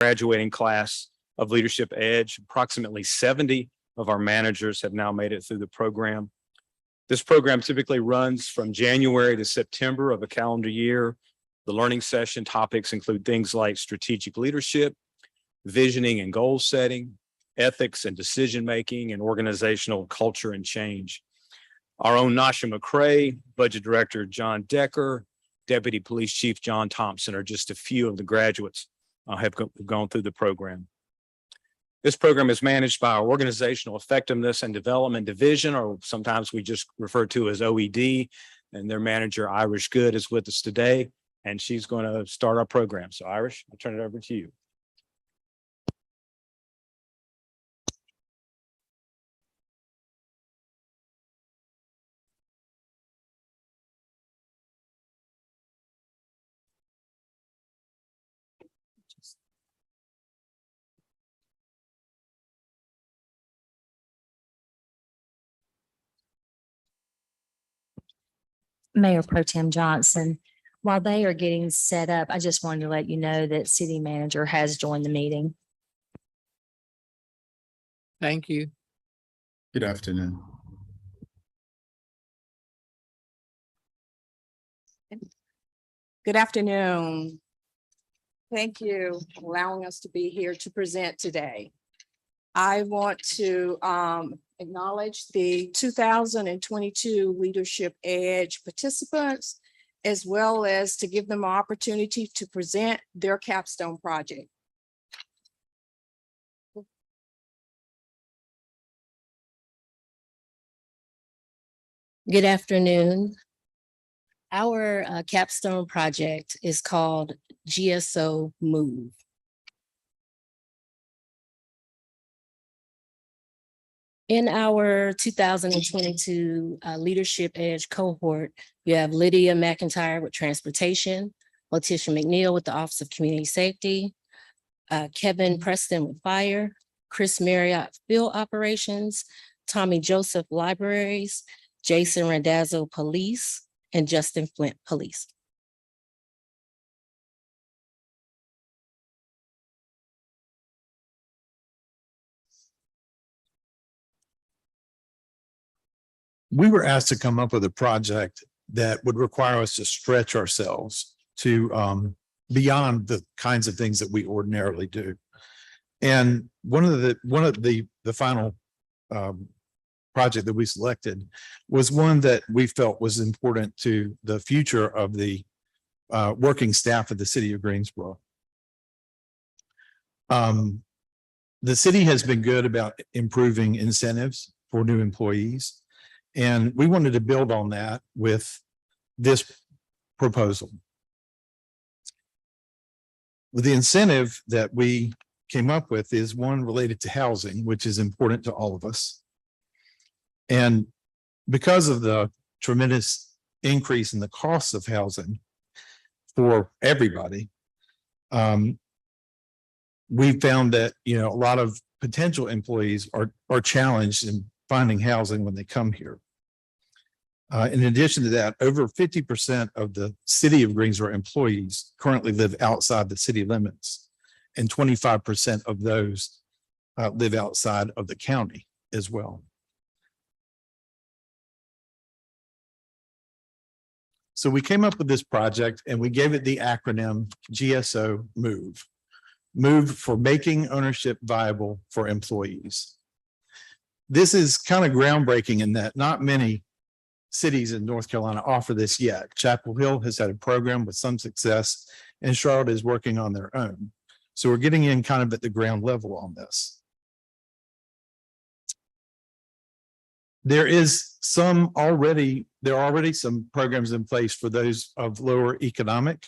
graduating class of Leadership Edge. Approximately 70 of our managers have now made it through the program. This program typically runs from January to September of a calendar year. The learning session topics include things like strategic leadership, visioning and goal setting, ethics and decision-making, and organizational culture and change. Our own Nasha McCrae, Budget Director John Decker, Deputy Police Chief John Thompson are just a few of the graduates have gone through the program. This program is managed by our Organizational Effectiveness and Development Division, or sometimes we just refer to as OED, and their manager, Irish Good, is with us today, and she's going to start our program. So Irish, I'll turn it over to you. Mayor Pro Tem Johnson, while they are getting set up, I just wanted to let you know that City Manager has joined the meeting. Thank you. Good afternoon. Good afternoon. Thank you for allowing us to be here to present today. I want to acknowledge the 2022 Leadership Edge participants, as well as to give them an opportunity to present their capstone project. Good afternoon. Our capstone project is called Gso Move. In our 2022 Leadership Edge cohort, you have Lydia McIntyre with Transportation, Letitia McNeil with the Office of Community Safety, Kevin Preston with Fire, Chris Marriott Field Operations, Tommy Joseph Libraries, Jason Randazzo Police, and Justin Flint Police. We were asked to come up with a project that would require us to stretch ourselves to beyond the kinds of things that we ordinarily do. And one of the final project that we selected was one that we felt was important to the future of the working staff of the city of Greensboro. The city has been good about improving incentives for new employees. And we wanted to build on that with this proposal. With the incentive that we came up with is one related to housing, which is important to all of us. And because of the tremendous increase in the costs of housing for everybody, we found that, you know, a lot of potential employees are challenged in finding housing when they come here. In addition to that, over 50% of the city of Greensboro employees currently live outside the city limits, and 25% of those live outside of the county as well. So we came up with this project and we gave it the acronym GSO Move. Move for making ownership viable for employees. This is kind of groundbreaking in that not many cities in North Carolina offer this yet. Chapel Hill has had a program with some success, and Charlotte is working on their own. So we're getting in kind of at the ground level on this. There are already some programs in place for those of lower economic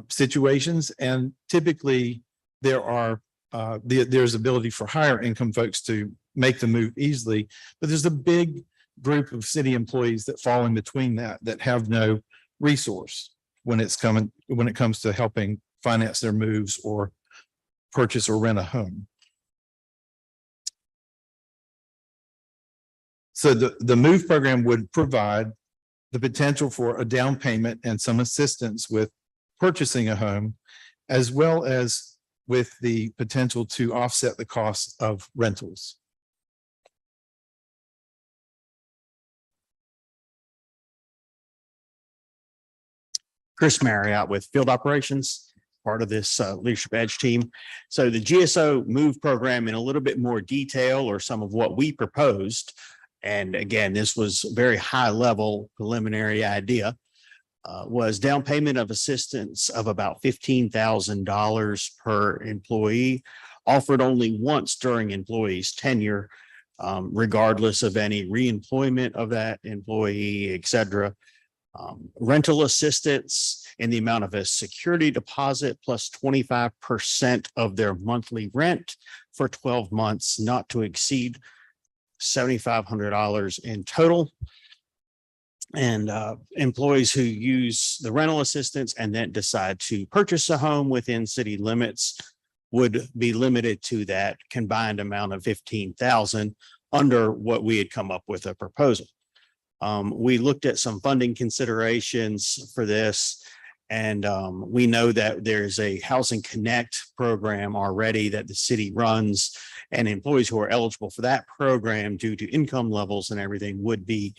situations, and typically there's ability for higher income folks to make the move easily, but there's a big group of city employees that fall in between that have no resource when it comes to helping finance their moves or purchase or rent a home. So the MOVE program would provide the potential for a down payment and some assistance with purchasing a home, as well as with the potential to offset the cost of rentals. Chris Marriott with Field Operations, part of this Leadership Edge team. So the GSO Move program in a little bit more detail, or some of what we proposed. And again, this was a very high level preliminary idea, was down payment of assistance of about $15,000 per employee, offered only once during employee's tenure, regardless of any reemployment of that employee, et cetera. Rental assistance in the amount of a security deposit plus 25% of their monthly rent for 12 months, not to exceed $7,500 in total. And employees who use the rental assistance and then decide to purchase a home within city limits would be limited to that combined amount of $15,000 under what we had come up with a proposal. We looked at some funding considerations for this, and we know that there's a Housing Connect program already that the city runs, and employees who are eligible for that program due to income levels and everything would be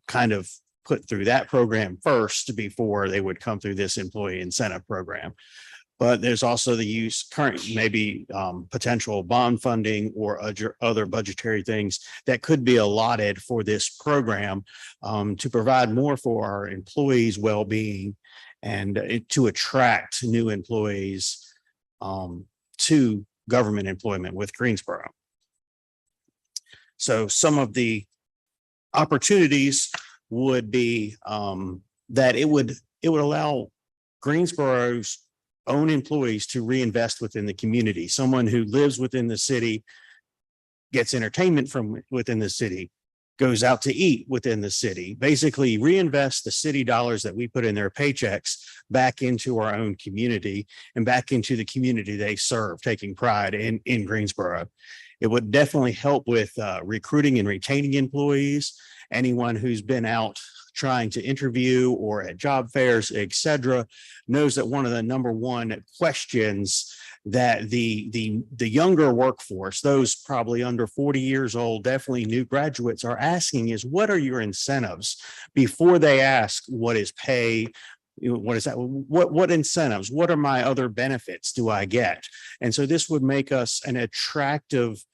kind of put through that program first before they would come through this employee incentive program. But there's also the maybe potential bond funding or other budgetary things that could be allotted for this program to provide more for our employees' well-being and to attract new employees to government employment with Greensboro. So some of the opportunities would be that it would allow Greensboro's own employees to reinvest within the community. Someone who lives within the city gets entertainment from within the city, goes out to eat within the city, basically reinvest the city dollars that we put in their paychecks back into our own community and back into the community they serve, taking pride in Greensboro. It would definitely help with recruiting and retaining employees. Anyone who's been out trying to interview or at job fairs, et cetera, knows that one of the number one questions that the younger workforce, those probably under 40 years old, definitely new graduates, are asking is, what are your incentives? Before they ask what is pay, what is that? What incentives? What are my other benefits do I get? And so this would make us an attractive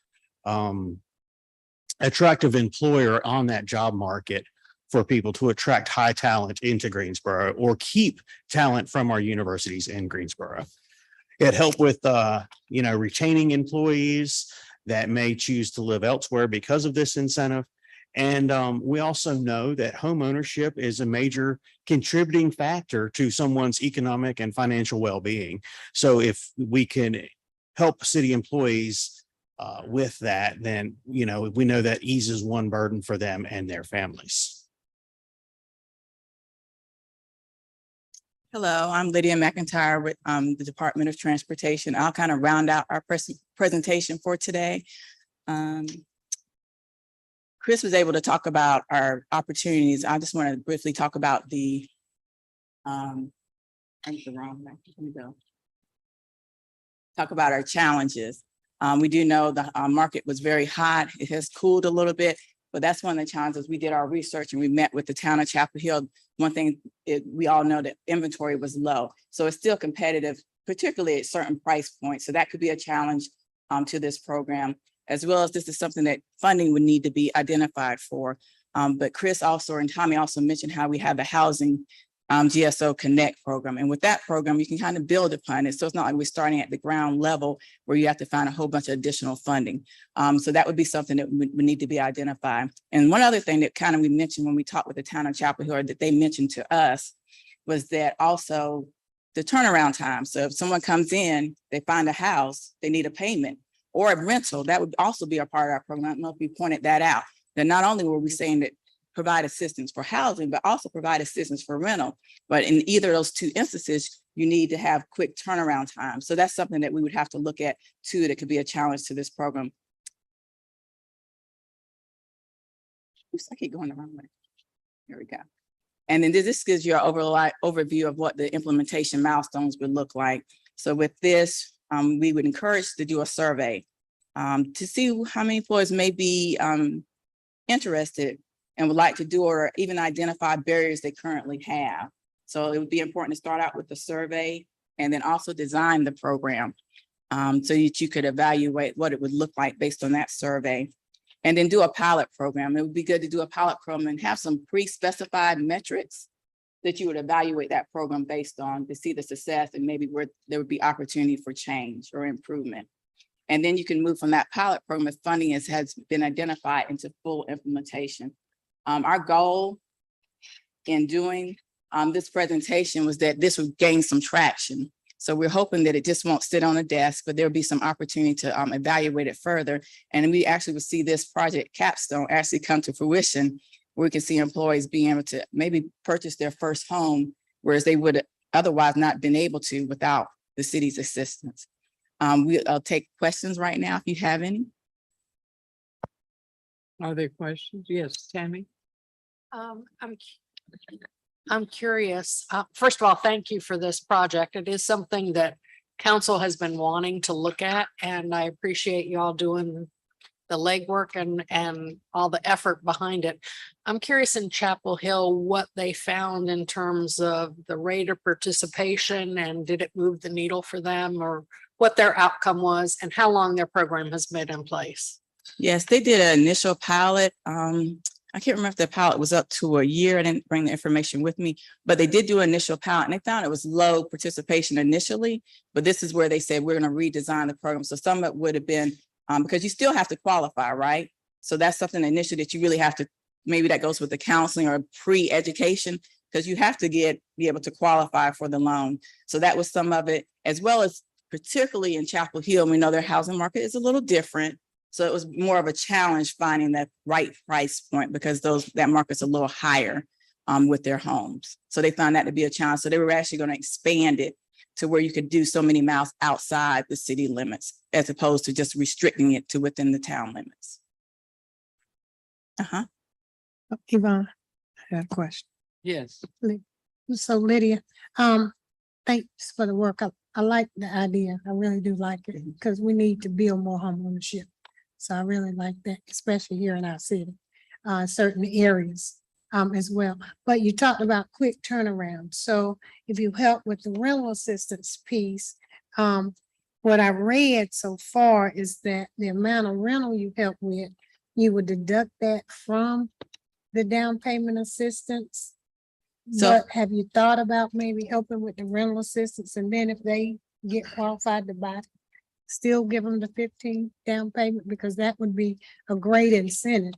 employer on that job market for people to attract high talent into Greensboro or keep talent from our universities in Greensboro. It helped with, retaining employees that may choose to live elsewhere because of this incentive. And we also know that home ownership is a major contributing factor to someone's economic and financial well-being. So if we can help city employees with that, then, we know that eases one burden for them and their families. Hello, I'm Lydia McIntyre with the Department of Transportation. I'll kind of round out our presentation for today. Chris was able to talk about our opportunities. I just want to briefly talk about the, talk about our challenges. We do know the market was very hot. It has cooled a little bit, but that's one of the challenges. We did our research and we met with the town of Chapel Hill. One thing, we all know that inventory was low. So it's still competitive, particularly at certain price points. So that could be a challenge to this program, as well as this is something that funding would need to be identified for. But Chris also, and Tommy also mentioned how we have the housing Gso Connect program. And with that program, you can kind of build upon it. So it's not like we're starting at the ground level where you have to find a whole bunch of additional funding. So that would be something that would need to be identified. And one other thing that kind of we mentioned when we talked with the town of Chapel Hill that they mentioned to us was that also the turnaround time. So if someone comes in, they find a house, they need a payment or a rental, that would also be a part of our program. I don't know if we pointed that out. That not only were we saying that provide assistance for housing, but also provide assistance for rental. But in either of those two instances, you need to have quick turnaround time. So that's something that we would have to look at too, that could be a challenge to this program. Oops, I keep going the wrong way. Here we go. And then this gives you an overview of what the implementation milestones would look like. So with this, we would encourage to do a survey to see how many employees may be interested and would like to do or even identify barriers they currently have. So it would be important to start out with the survey and then also design the program so that you could evaluate what it would look like based on that survey. And then do a pilot program. It would be good to do a pilot program and have some pre-specified metrics that you would evaluate that program based on to see the success and maybe where there would be opportunity for change or improvement. And then you can move from that pilot program if funding has been identified into full implementation. Our goal in doing this presentation was that this would gain some traction. So we're hoping that it just won't sit on a desk, but there'll be some opportunity to evaluate it further. And we actually will see this project capstone actually come to fruition, where we can see employees being able to maybe purchase their first home, whereas they would otherwise not been able to without the city's assistance. We'll take questions right now if you have any. Are there questions? Yes, Tammy? I'm curious. First of all, thank you for this project. It is something that council has been wanting to look at, and I appreciate you all doing the legwork and all the effort behind it. I'm curious in Chapel Hill what they found in terms of the rate of participation, and did it move the needle for them, or what their outcome was and how long their program has been in place. Yes, they did an initial pilot. I can't remember if the pilot was up to a year. I didn't bring the information with me, but they did do an initial pilot and they found it was low participation initially, but this is where they said, we're going to redesign the program. So some of it would have been because you still have to qualify, right? So that's something initially that you really have to, maybe that goes with the counseling or pre-education, because you have to be able to qualify for the loan. So that was some of it, as well as particularly in Chapel Hill. We know their housing market is a little different. So it was more of a challenge finding that right price point because that market's a little higher with their homes. So they found that to be a challenge. So they were actually going to expand it to where you could do so many miles outside the city limits, as opposed to just restricting it to within the town limits. Yvonne, I have a question. Yes. So Lydia, thanks for the work. I like the idea. I really do like it because we need to build more home ownership. So I really like that, especially here in our city, certain areas as well. But you talked about quick turnaround. So if you help with the rental assistance piece, what I read so far is that the amount of rental you help with, you would deduct that from the down payment assistance. So- But have you thought about maybe helping with the rental assistance, and then if they get qualified to buy, still give them the 15 down payment, because that would be a great incentive,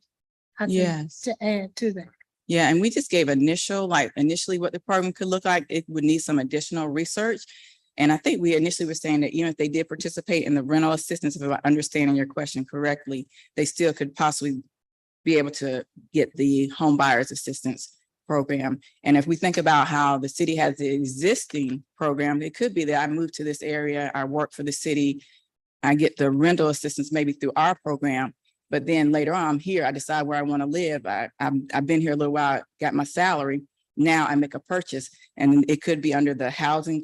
I think, Yes. to add to that. Yeah, and we just gave initially what the program could look like. It would need some additional research. And I think we initially were saying that even if they did participate in the rental assistance, if I'm understanding your question correctly, they still could possibly be able to get the home buyers assistance program. And if we think about how the city has the existing program, it could be that I move to this area, I work for the city, I get the rental assistance maybe through our program, but then later on I'm here, I decide where I want to live. I've been here a little while, got my salary. Now I make a purchase, and it could be under the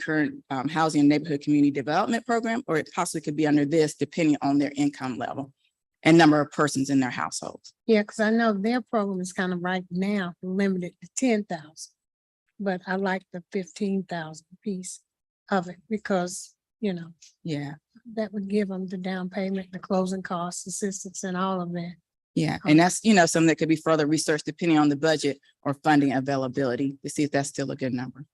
current housing and neighborhood community development program, or it possibly could be under this, depending on their income level and number of persons in their households. Yeah, because I know their program is kind of right now limited to 10,000, but I like the 15,000 piece of it because, Yeah. that would give them the down payment, the closing costs, assistance, and all of that. Yeah, and that's, something that could be further researched depending on the budget or funding availability to see if that's still a good number.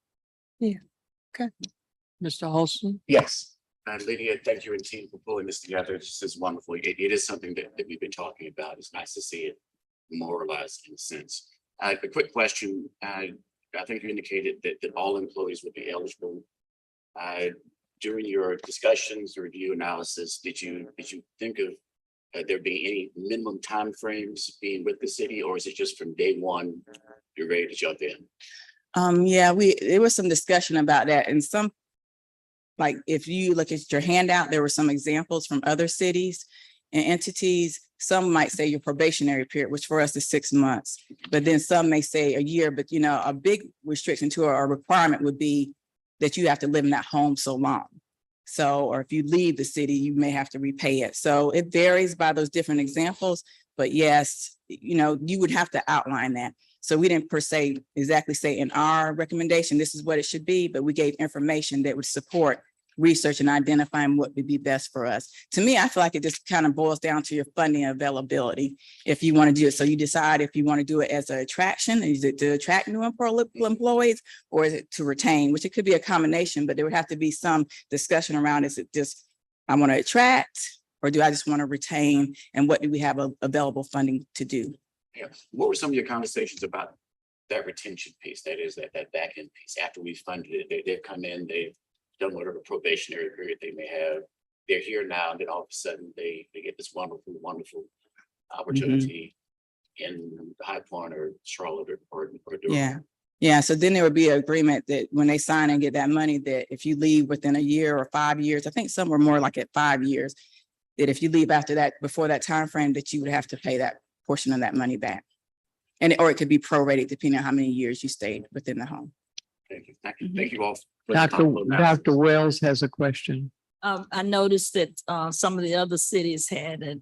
Mr. Holston? Yes, and Lydia, thank you and team for pulling this together. This is wonderful. It is something that we've been talking about. It's nice to see it memorialized in a sense. A quick question. I think you indicated that all employees would be eligible. During your discussions, review analysis, did you think of there being any minimum timeframes being with the city, or is it just from day one, you're ready to jump in? There was some discussion about that, and like if you look at your handout, there were some examples from other cities and entities. Some might say your probationary period, which for us is 6 months, but then some may say a year. But a big restriction to our requirement would be that you have to live in that home so long. So, or if you leave the city, you may have to repay it. So it varies by those different examples. But yes, you would have to outline that. So we didn't per se exactly say in our recommendation, this is what it should be, but we gave information that would support research and identifying what would be best for us. To me, I feel like it just kind of boils down to your funding availability. If you want to do it, so you decide if you want to do it as an attraction, is it to attract new employees, or is it to retain, which it could be a combination, but there would have to be some discussion around, is it just, I want to attract, or do I just want to retain, and what do we have available funding to do? Yeah. What were some of your conversations about that retention piece? That is that back end piece. After we funded it, they've come in, they've done whatever probationary period they may have. They're here now, and then all of a sudden they get this wonderful opportunity in High Point or Charlotte or Durham. Yeah. So then there would be an agreement that when they sign and get that money, that if you leave within a year or 5 years, I think some were more like at 5 years, that if you leave after that, before that time frame, that you would have to pay that portion of that money back. Or it could be prorated depending on how many years you stayed within the home. Thank you. Thank you all. for the thoughtful analysis. Dr. Wells has a question. I noticed that some of the other cities had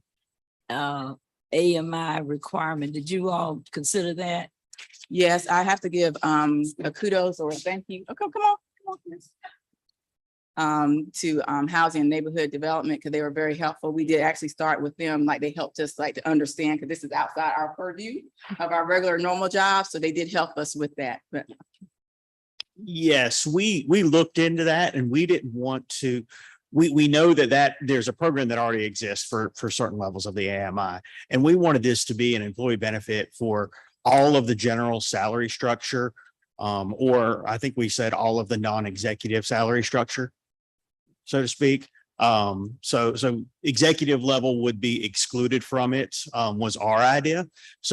an AMI requirement. Did you all consider that? Yes, I have to give a kudos or a thank you. Oh, come on, Chris. To Housing and Neighborhood Development, because they were very helpful. We did actually start with them, like they helped us like to understand, because this is outside our purview of our regular normal job. So they did help us with that. But Yes, we looked into that, and we didn't want to. We know that there's a program that already exists for certain levels of the AMI, and we wanted this to be an employee benefit for all of the general salary structure, or I think we said all of the non-executive salary structure, so to speak. So executive level would be excluded from it, was our idea.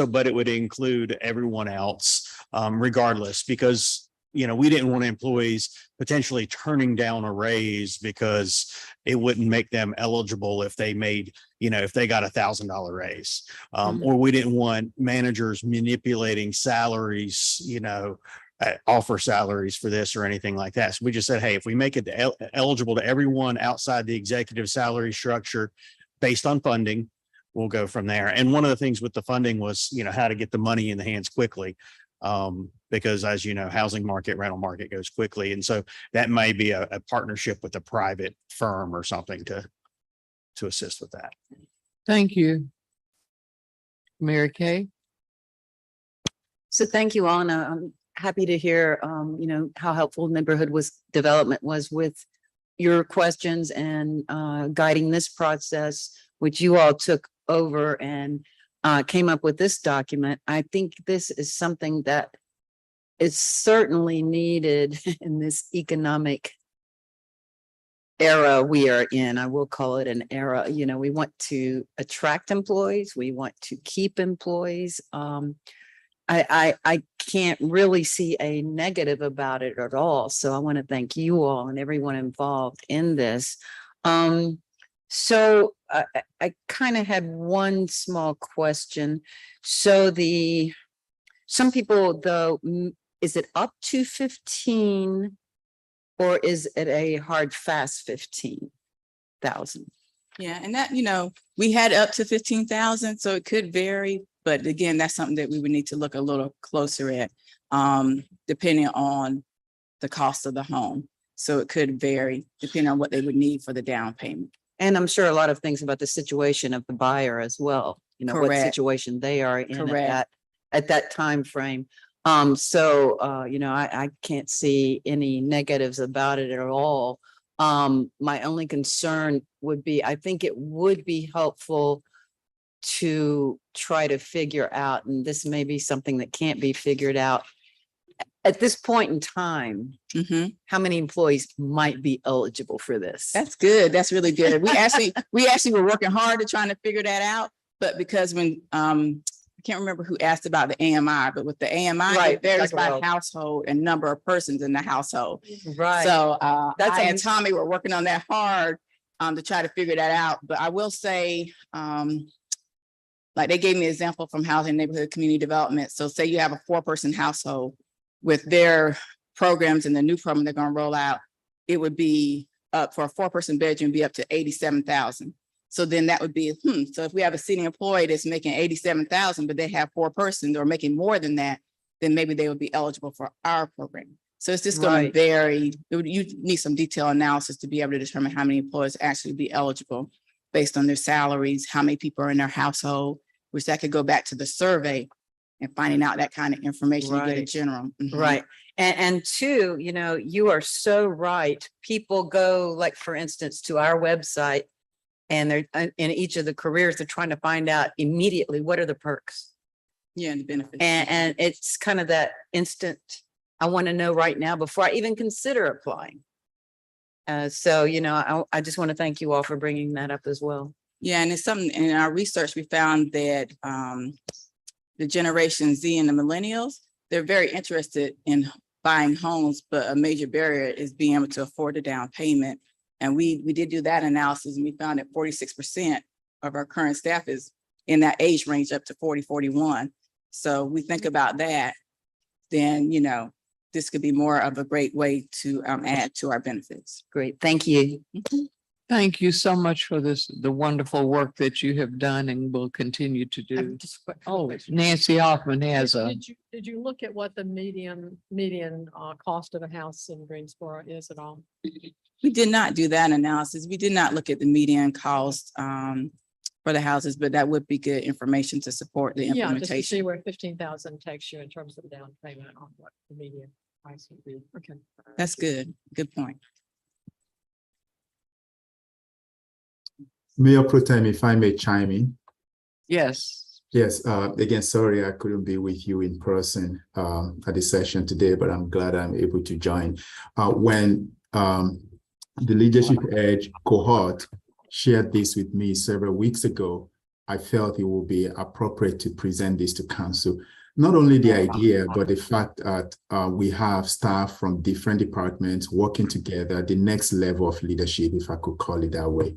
But it would include everyone else, regardless, because we didn't want employees potentially turning down a raise because it wouldn't make them eligible if they made, if they got $1,000 raise. Or we didn't want managers manipulating salaries, offer salaries for this or anything like that. So we just said, hey, if we make it eligible to everyone outside the executive salary structure based on funding, we'll go from there. And one of the things with the funding was, how to get the money in the hands quickly. Because as you know, housing market, rental market goes quickly. And so that may be a partnership with a private firm or something to assist with that. Thank you. Mary Kay? So thank you all, and I'm happy to hear, how helpful neighborhood development was with your questions and guiding this process, which you all took over and came up with this document. I think this is something that is certainly needed in this economic era we are in. I will call it an era. We want to attract employees. We want to keep employees. I can't really see a negative about it at all. So I want to thank you all and everyone involved in this. So I kind of had one small question. So some people though, is it up to 15 or is it a hard fast 15,000? yeah, and that, we had up to 15,000, so it could vary. But again, that's something that we would need to look a little closer at, depending on the cost of the home. So it could vary depending on what they would need for the down payment. And I'm sure a lot of things about the situation of the buyer as well, what Correct. situation they are in Correct. at that time frame. I can't see any negatives about it at all. My only concern would be, I think it would be helpful to try to figure out, and this may be something that can't be figured out at this point in time, how many employees might be eligible for this? That's good. That's really good. We actually were working hard to trying to figure that out. But because when I can't remember who asked about the AMI, but with the AMI, it varies by household and number of persons in the household. Right. So I and Tommy were working on that hard to try to figure that out. But I will say, like they gave me an example from Housing and Neighborhood Community Development. So say you have a 4-person household with their programs and the new program they're going to roll out, it would be for a 4-person bedroom, be up to 87,000. So then that would be, so if we have a city employee that's making 87,000, but they have 4 persons or making more than that, then maybe they would be eligible for our program. So it's just going to Right. vary. You need some detailed analysis to be able to determine how many employees actually be eligible based on their salaries, how many people are in their household, which that could go back to the survey and finding out that kind of information to get a Right. general. Mhm. Right. And two, you are so right. People go, like, for instance, to our website and they're in each of the careers, they're trying to find out immediately what are the perks. Yeah, and the benefits. And it's kind of that instant, I want to know right now before I even consider applying. So, I just want to thank you all for bringing that up as well. Yeah, and it's something in our research, we found that the Generation Z and the millennials, they're very interested in buying homes, but a major barrier is being able to afford the down payment. And we did do that analysis and we found that 46% of our current staff is in that age range up to 40, 41. So we think about that, then, this could be more of a great way to add to our benefits. Great. Thank you. Thank you so much for the wonderful work that you have done and will continue to I have do. just a quick Oh, question. Nancy Hoffman has a, Did you look at what the median cost of a house in Greensboro is at all? We did not do that analysis. We did not look at the median cost for the houses, but that would be good information to support the Yeah, just to implementation. see where 15,000 takes you in terms of down payment on what the median price would be. Okay. That's good. Good point. Mayor Pro Tem, if I may chime in. yes. Yes, again, sorry I couldn't be with you in person at the session today, but I'm glad I'm able to join. When the Leadership Edge cohort shared this with me several weeks ago, I felt it would be appropriate to present this to council. Not only the idea, but the fact that we have staff from different departments working together, the next level of leadership, if I could call it that way.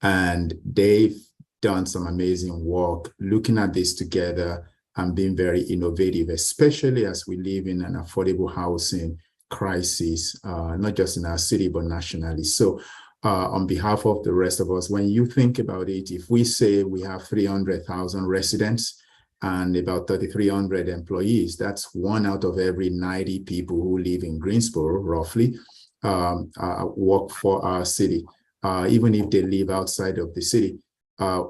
And they've done some amazing work looking at this together and being very innovative, especially as we live in an affordable housing crisis, not just in our city, but nationally. So on behalf of the rest of us, when you think about it, if we say we have 300,000 residents and about 3,300 employees, that's 1 out of every 90 people who live in Greensboro, roughly, work for our city. Even if they live outside of the city,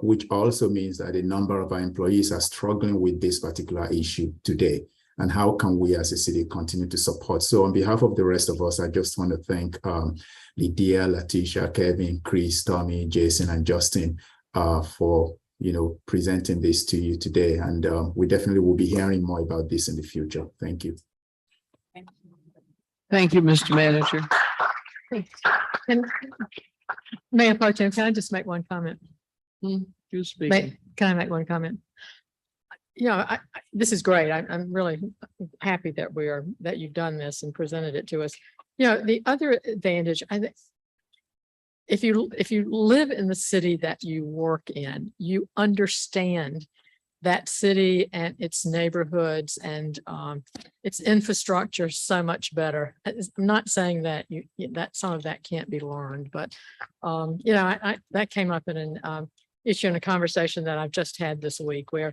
which also means that a number of our employees are struggling with this particular issue today. And how can we as a city continue to support? So on behalf of the rest of us, I just want to thank Lydia, Letitia, Kevin, Chris, Tommy, Jason, and Justin for presenting this to you today. And we definitely will be hearing more about this in the future. Thank you. Thank you, Mr. Manager. And Mayor Pro Tem, can I just make one comment? You speaking. Can I make one comment? This is great. I'm really happy that you've done this and presented it to us. The other advantage, I think, if you live in the city that you work in, you understand that city and its neighborhoods and its infrastructure so much better. I'm not saying that that some of that can't be learned, but that came up in an issue in a conversation that I've just had this week, where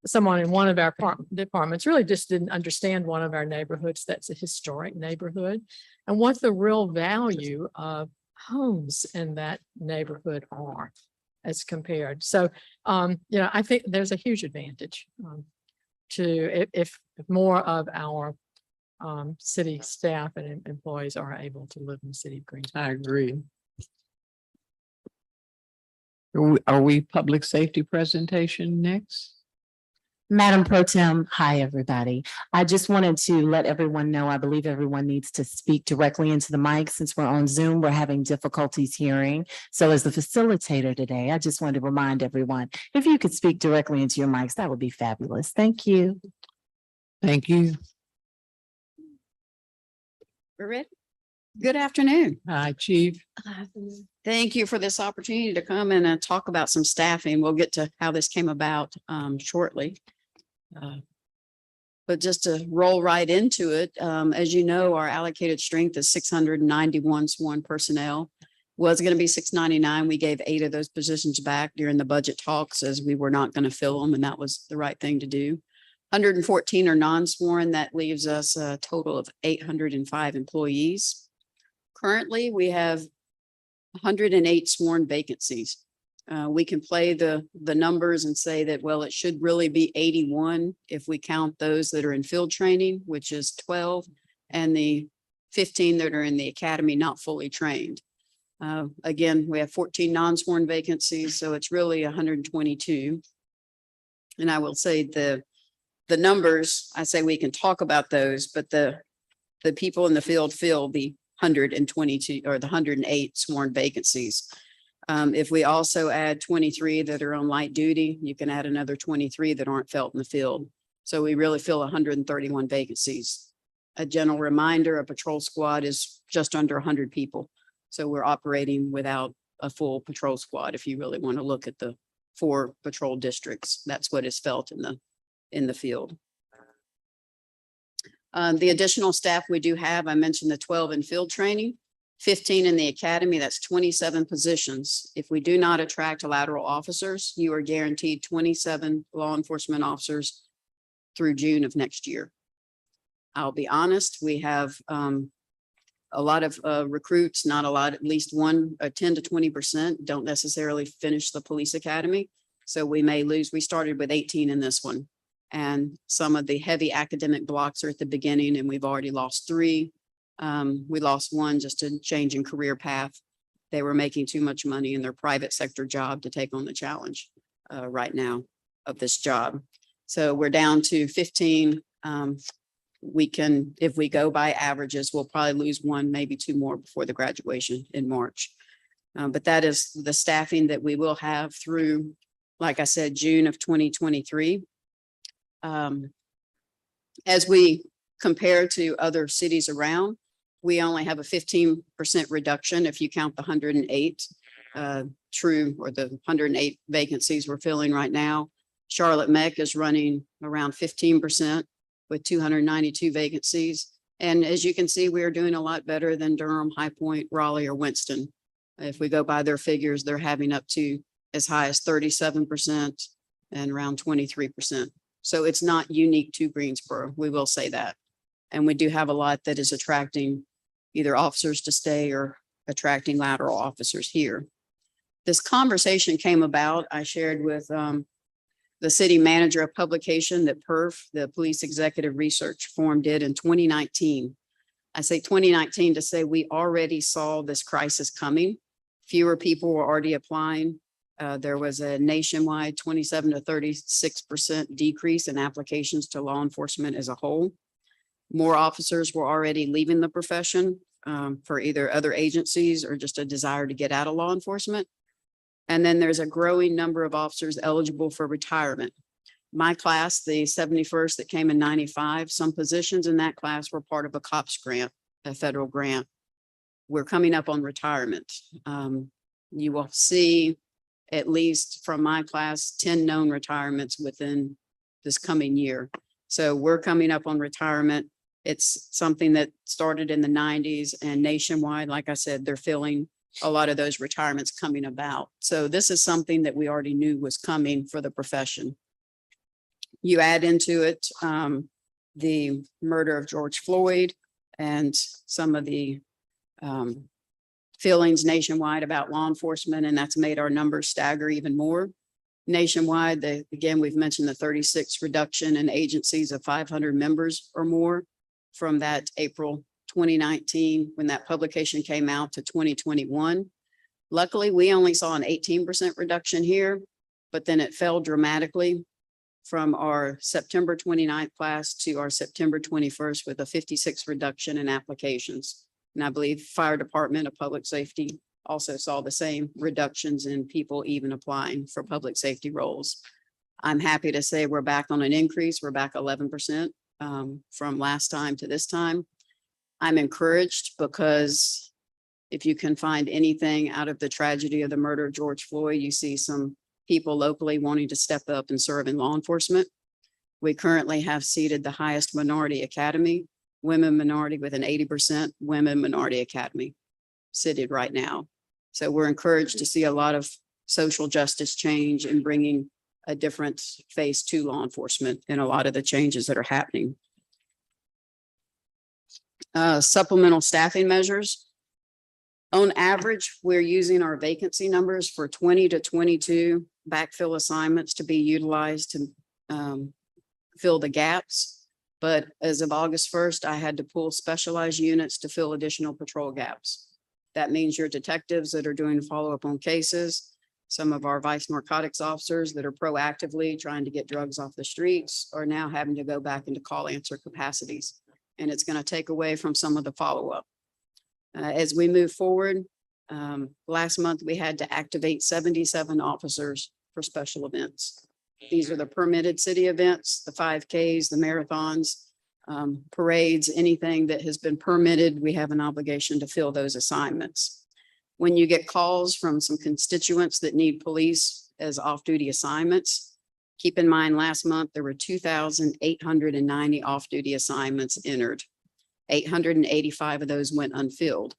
someone in one of our departments really just didn't understand one of our neighborhoods that's a historic neighborhood and what the real value of homes in that neighborhood are as compared. So, I think there's a huge advantage to if more of our city staff and employees are able to live in the city of Greensboro. I agree. Are we public safety presentation next? Madam Pro Tem, hi, everybody. I just wanted to let everyone know, I believe everyone needs to speak directly into the mic. Since we're on Zoom, we're having difficulties hearing. So as the facilitator today, I just wanted to remind everyone, if you could speak directly into your mics, that would be fabulous. Thank you. Thank you. We're ready. Good afternoon. Hi, Chief. Thank you for this opportunity to come and talk about some staffing. We'll get to how this came about shortly. But just to roll right into it, as you know, our allocated strength is 691 sworn personnel. Was going to be 699. We gave 8 of those positions back during the budget talks as we were not going to fill them, and that was the right thing to do. 114 are non-sworn. That leaves us a total of 805 employees. Currently, we have 108 sworn vacancies. We can play the numbers and say that, well, it should really be 81 if we count those that are in field training, which is 12, and the 15 that are in the academy not fully trained. Again, we have 14 non-sworn vacancies, so it's really 122. And I will say the numbers, I say we can talk about those, but the people in the field fill the 122 or the 108 sworn vacancies. If we also add 23 that are on light duty, you can add another 23 that aren't felt in the field. So we really fill 131 vacancies. A general reminder, a patrol squad is just under 100 people. So we're operating without a full patrol squad. If you really want to look at the 4 patrol districts, that's what is felt in the field. The additional staff we do have, I mentioned the 12 in field training, 15 in the academy, that's 27 positions. If we do not attract lateral officers, you are guaranteed 27 law enforcement officers through June of next year. I'll be honest, we have a lot of recruits, not a lot, at least 10 to 20% don't necessarily finish the police academy. So we may lose, we started with 18 in this one. And some of the heavy academic blocks are at the beginning, and we've already lost 3. We lost 1 just a change in career path. They were making too much money in their private sector job to take on the challenge right now of this job. So we're down to 15. We can, if we go by averages, we'll probably lose 1, maybe 2 more before the graduation in March. But that is the staffing that we will have through, like I said, June of 2023. As we compare to other cities around, we only have a 15% reduction if you count the 108 true, or the 108 vacancies we're filling right now. Charlotte Mech is running around 15% with 292 vacancies. And as you can see, we are doing a lot better than Durham, High Point, Raleigh, or Winston. If we go by their figures, they're having up to as high as 37% and around 23%. So it's not unique to Greensboro. We will say that. And we do have a lot that is attracting either officers to stay or attracting lateral officers here. This conversation came about, I shared with the city manager of publication that PERF, the Police Executive Research Forum, did in 2019. I say 2019 to say we already saw this crisis coming. Fewer people were already applying. There was a nationwide 27 to 36% decrease in applications to law enforcement as a whole. More officers were already leaving the profession for either other agencies or just a desire to get out of law enforcement. And then there's a growing number of officers eligible for retirement. My class, the 71st that came in 95, some positions in that class were part of a COPS grant, a federal grant. We're coming up on retirement. You will see, at least from my class, 10 known retirements within this coming year. So we're coming up on retirement. It's something that started in the 90s, and nationwide, like I said, they're filling a lot of those retirements coming about. So this is something that we already knew was coming for the profession. You add into it the murder of George Floyd and some of the feelings nationwide about law enforcement, and that's made our numbers stagger even more. Nationwide, again, we've mentioned the 36 reduction in agencies of 500 members or more from that April 2019, when that publication came out, to 2021. Luckily, we only saw an 18% reduction here, but then it fell dramatically from our September 29th class to our September 21st with a 56 reduction in applications. And I believe Fire Department of Public Safety also saw the same reductions in people even applying for public safety roles. I'm happy to say we're back on an increase. We're back 11% from last time to this time. I'm encouraged because if you can find anything out of the tragedy of the murder of George Floyd, you see some people locally wanting to step up and serve in law enforcement. We currently have seated the highest minority academy, women minority, with an 80% women minority academy seated right now. So we're encouraged to see a lot of social justice change and bringing a different face to law enforcement in a lot of the changes that are happening. Supplemental staffing measures. On average, we're using our vacancy numbers for 20 to 22 backfill assignments to be utilized to fill the gaps. But as of August 1st, I had to pull specialized units to fill additional patrol gaps. That means your detectives that are doing follow-up on cases, some of our vice narcotics officers that are proactively trying to get drugs off the streets are now having to go back into call answer capacities. And it's going to take away from some of the follow-up. As we move forward, last month we had to activate 77 officers for special events. These are the permitted city events, the 5Ks, the marathons, parades, anything that has been permitted, we have an obligation to fill those assignments. When you get calls from some constituents that need police as off-duty assignments, keep in mind, last month, there were 2,890 off-duty assignments entered. 885 of those went unfilled.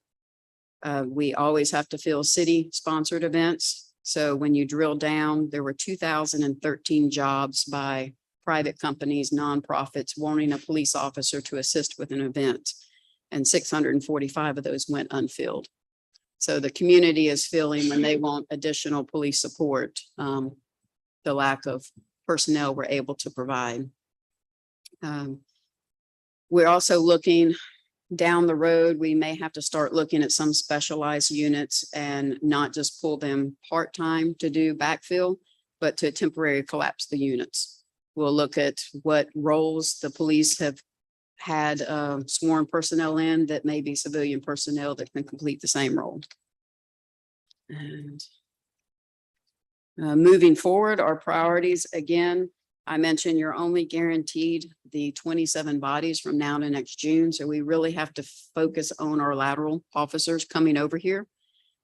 We always have to fill city-sponsored events. So when you drill down, there were 2,013 jobs by private companies, nonprofits, wanting a police officer to assist with an event. And 645 of those went unfilled. So the community is feeling when they want additional police support, the lack of personnel we're able to provide. We're also looking down the road. We may have to start looking at some specialized units and not just pull them part-time to do backfill, but to temporarily collapse the units. We'll look at what roles the police have had sworn personnel in that may be civilian personnel that can complete the same role. And moving forward, our priorities, again, I mentioned you're only guaranteed the 27 bodies from now to next June. So we really have to focus on our lateral officers coming over here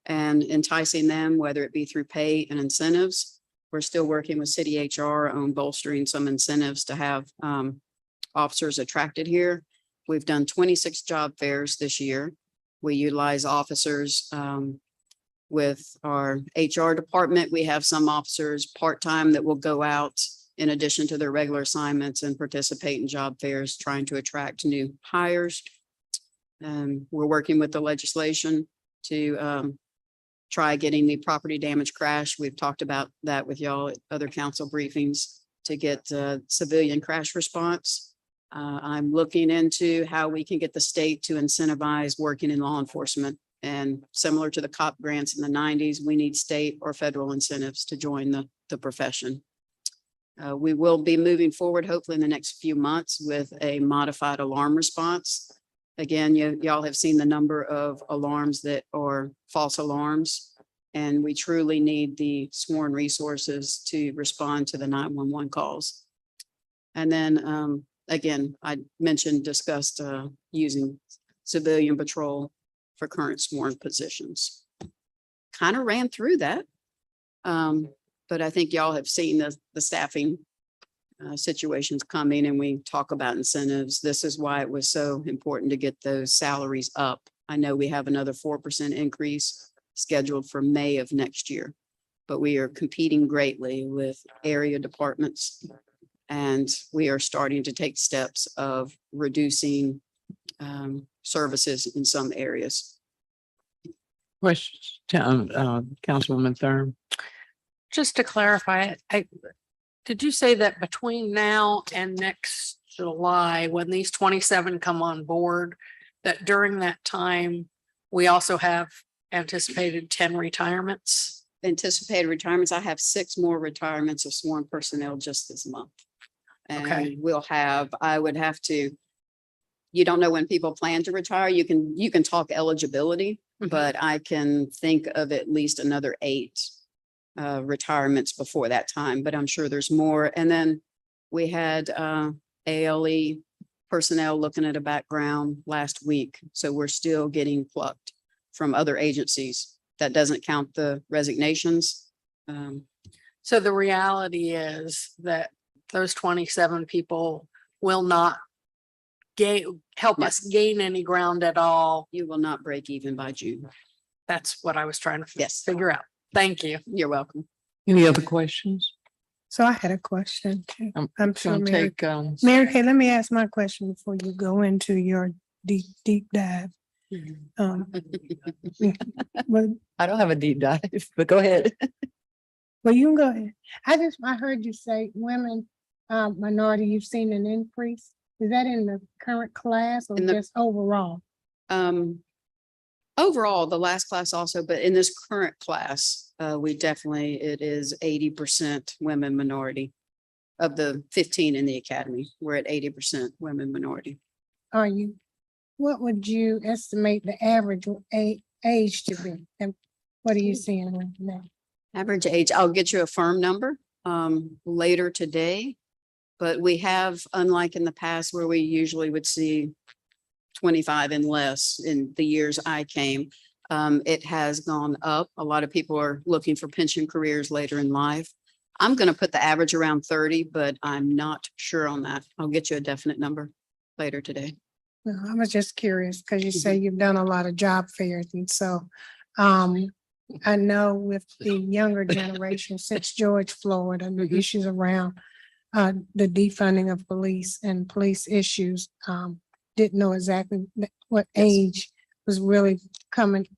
and enticing them, whether it be through pay and incentives. We're still working with city HR on bolstering some incentives to have officers attracted here. We've done 26 job fairs this year. We utilize officers with our HR department. We have some officers part-time that will go out in addition to their regular assignments and participate in job fairs, trying to attract new hires. We're working with the legislation to try getting the property damage crash. We've talked about that with y'all at other council briefings to get civilian crash response. I'm looking into how we can get the state to incentivize working in law enforcement. And similar to the COP grants in the 90s, we need state or federal incentives to join the profession. We will be moving forward, hopefully in the next few months, with a modified alarm response. Again, y'all have seen the number of alarms that are false alarms, and we truly need the sworn resources to respond to the 911 calls. And then again, I discussed using civilian patrol for current sworn positions. Kind of ran through that. But I think y'all have seen the staffing situations coming, and we talk about incentives. This is why it was so important to get those salaries up. I know we have another 4% increase scheduled for May of next year, but we are competing greatly with area departments, and we are starting to take steps of reducing services in some areas. Questions, Councilwoman Thurm? Just to clarify, did you say that between now and next July, when these 27 come on board, that during that time, we also have anticipated 10 retirements? Anticipated retirements. I have 6 more retirements of sworn personnel just this month. Okay. And I would have to, you don't know when people plan to retire. You can talk eligibility, but I can think of at least another 8 retirements before that time, but I'm sure there's more. And then we had ALE personnel looking at a background last week. So we're still getting plucked from other agencies. That doesn't count the resignations. So the reality is that those 27 people will not help us gain any ground at all. You will not break even by June. That's what I was trying to Yes. figure out. Thank you. You're welcome. Any other questions? So I had a question too. I'm It's sure gonna Mary, take, Mary Kay, let me ask my question before you go into your deep dive. But, I don't have a deep dive, but go ahead. well, you can go ahead. I heard you say women, minority, you've seen an increase. Is that in the current class or In the- just overall? Overall, the last class also, but in this current class, it is 80% women minority. Of the 15 in the academy, we're at 80% women minority. What would you estimate the average age to be? And what are you seeing right now? Average age, I'll get you a firm number later today. But we have, unlike in the past where we usually would see 25 and less in the years I came, it has gone up. A lot of people are looking for pension careers later in life. I'm going to put the average around 30, but I'm not sure on that. I'll get you a definite number later today. No, I was just curious because you say you've done a lot of job fairs and so I know with the younger generation since George Floyd and the issues around the defunding of police and police issues, didn't know exactly what age was really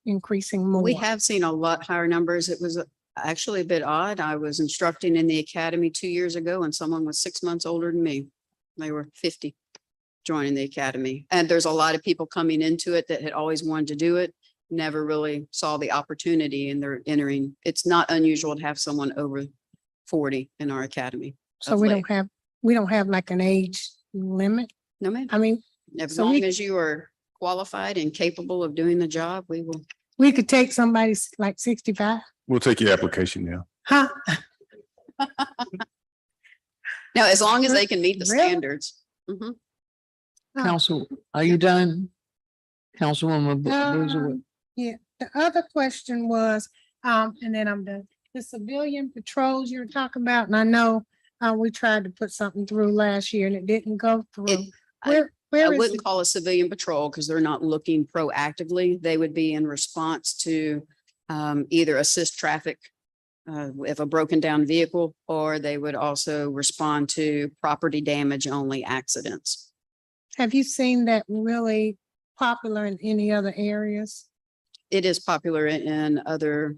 increasing more. We have seen a lot higher numbers. It was actually a bit odd. I was instructing in the academy 2 years ago and someone was 6 months older than me. They were 50 joining the academy. And there's a lot of people coming into it that had always wanted to do it, never really saw the opportunity and they're entering. It's not unusual to have someone over 40 in our academy. So we don't have like an age limit. No, ma'am. I mean, As so long as you are qualified and capable of doing the job, we will. we could take somebody like 65, We'll take your application now. huh? Now, as long as they can meet the Really? standards. Mhm. Council, are you done? Councilwoman Boozer? Yeah, the other question was, and then I'm done. The civilian patrols you're talking about, and I know we tried to put something through last year and it didn't go through. I Where is wouldn't it? call a civilian patrol because they're not looking proactively. They would be in response to either assist traffic if a broken down vehicle, or they would also respond to property damage only accidents. Have you seen that really popular in any other areas? It is popular in other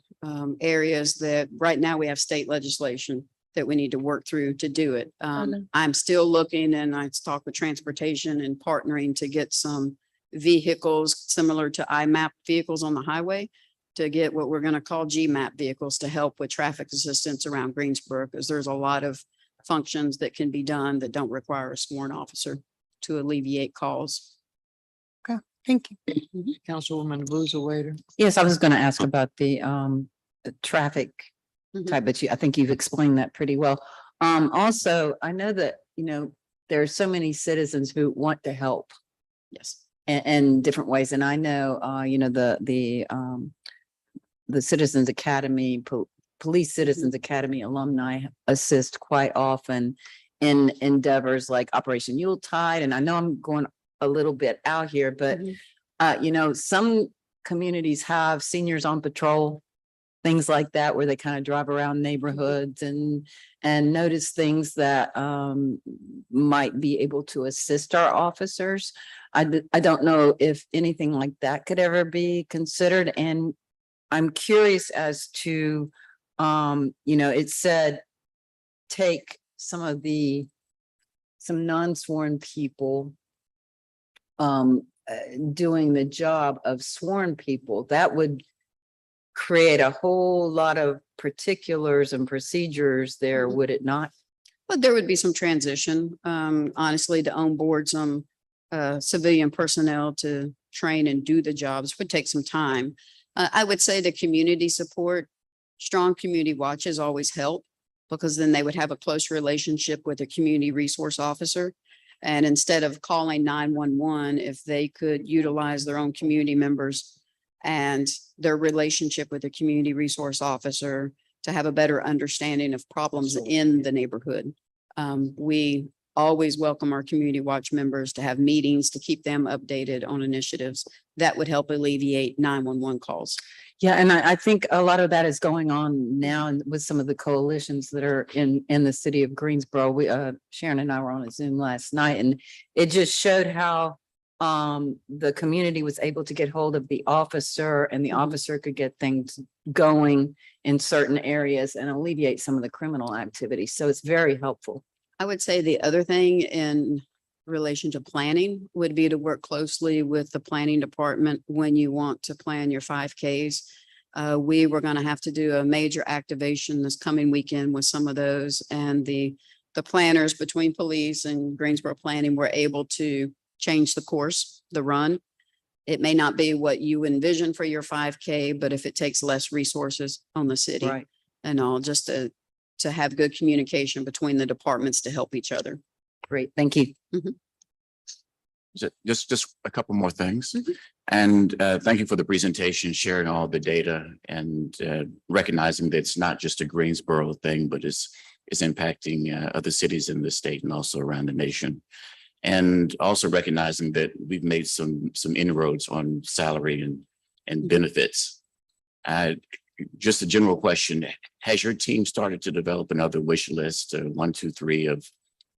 areas that right now we have state legislation that we need to work through to do it. know. I'm still looking and I talk with transportation and partnering to get some vehicles similar to IMAP vehicles on the highway to get what we're going to call GMAP vehicles to help with traffic assistance around Greensboro, because there's a lot of functions that can be done that don't require a sworn officer to alleviate calls. Thank you. Councilwoman Boozer. Yes, I was going to ask about the traffic Mhm. type, but I think you've explained that pretty well. Also, I know that, there are so many citizens who want to help Yes. in different ways. And I know, the Citizens Academy, Police Citizens Academy alumni assist quite often in endeavors like Operation Yuletide. And I know I'm going a little bit out here, but some communities have seniors on patrol, things like that, where they kind of drive around neighborhoods and notice things that might be able to assist our officers. I don't know if anything like that could ever be considered. And I'm curious as to, it said, take some non-sworn people doing the job of sworn people. That would create a whole lot of particulars and procedures there, would it not? But there would be some transition, honestly, to onboard some civilian personnel to train and do the jobs would take some time. I would say the community support, strong community watches always help, because then they would have a close relationship with a community resource officer. And instead of calling 911, if they could utilize their own community members and their relationship with the community resource officer to have a better understanding of problems in the neighborhood. We always welcome our community watch members to have meetings to keep them updated on initiatives that would help alleviate 911 calls. Yeah, and I think a lot of that is going on now and with some of the coalitions that are in the city of Greensboro. We, Sharon and I were on a Zoom last night, and it just showed how the community was able to get hold of the officer, and the officer could get things going in certain areas and alleviate some of the criminal activity. So it's very helpful. I would say the other thing in relation to planning would be to work closely with the planning department when you want to plan your 5Ks. We were going to have to do a major activation this coming weekend with some of those, and the planners between police and Greensboro planning were able to change the course, the run. It may not be what you envision for your 5K, but if it takes less resources on the city Right. and all, just to have good communication between the departments to help each other. Great. Thank you. Just a couple more things. And thank you for the presentation, sharing all the data and recognizing that it's not just a Greensboro thing, but it's impacting other cities in the state and also around the nation. And also recognizing that we've made some inroads on salary and benefits. Just a general question, has your team started to develop another wish list, 1, 2, 3 of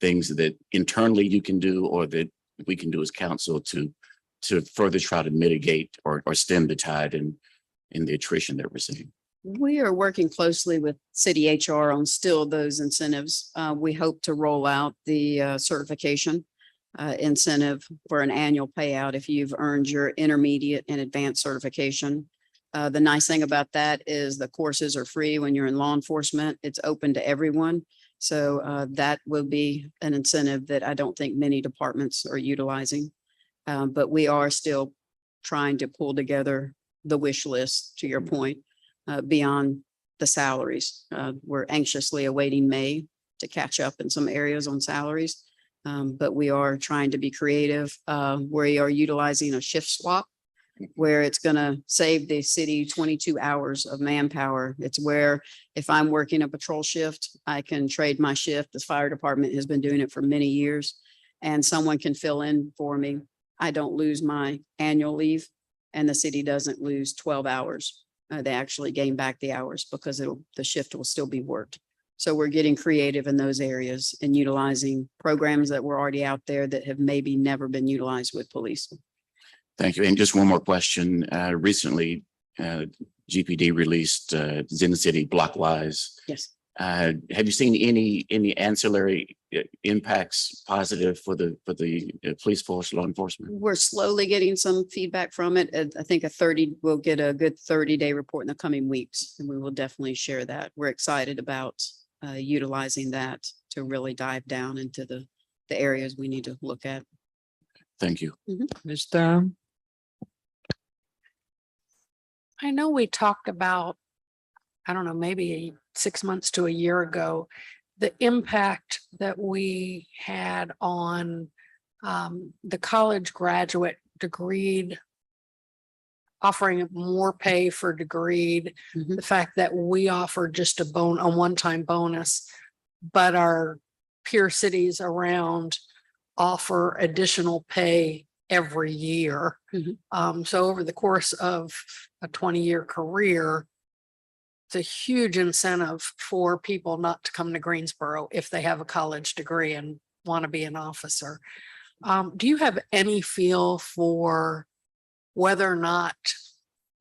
things that internally you can do or that we can do as council to further try to mitigate or stem the tide in the attrition that we're seeing? We are working closely with city HR on still those incentives. We hope to roll out the certification incentive for an annual payout if you've earned your intermediate and advanced certification. The nice thing about that is the courses are free when you're in law enforcement. It's open to everyone. So that will be an incentive that I don't think many departments are utilizing. But we are still trying to pull together the wish list, to your point, beyond the salaries. We're anxiously awaiting May to catch up in some areas on salaries. But we are trying to be creative. We are utilizing a shift swap where it's going to save the city 22 hours of manpower. It's where if I'm working a patrol shift, I can trade my shift. The fire department has been doing it for many years, and someone can fill in for me. I don't lose my annual leave, and the city doesn't lose 12 hours. They actually gain back the hours because the shift will still be worked. So we're getting creative in those areas and utilizing programs that were already out there that have maybe never been utilized with police. Thank you. And just one more question. Recently, GPD released Zen City Blockwise. Yes. Have you seen any ancillary impacts positive for the police force, law enforcement? We're slowly getting some feedback from it. I think we'll get a good 30-day report in the coming weeks, and we will definitely share that. We're excited about utilizing that to really dive down into the areas we need to look at. Thank you. Ms. Durham? I know we talked about, I don't know, maybe 6 months to a year ago, the impact that we had on the college graduate degreed, offering more pay for degreed, the fact that we offer just a one-time bonus, but our peer cities around offer additional pay every year. So over the course of a 20-year career, it's a huge incentive for people not to come to Greensboro if they have a college degree and want to be an officer. Do you have any feel for whether or not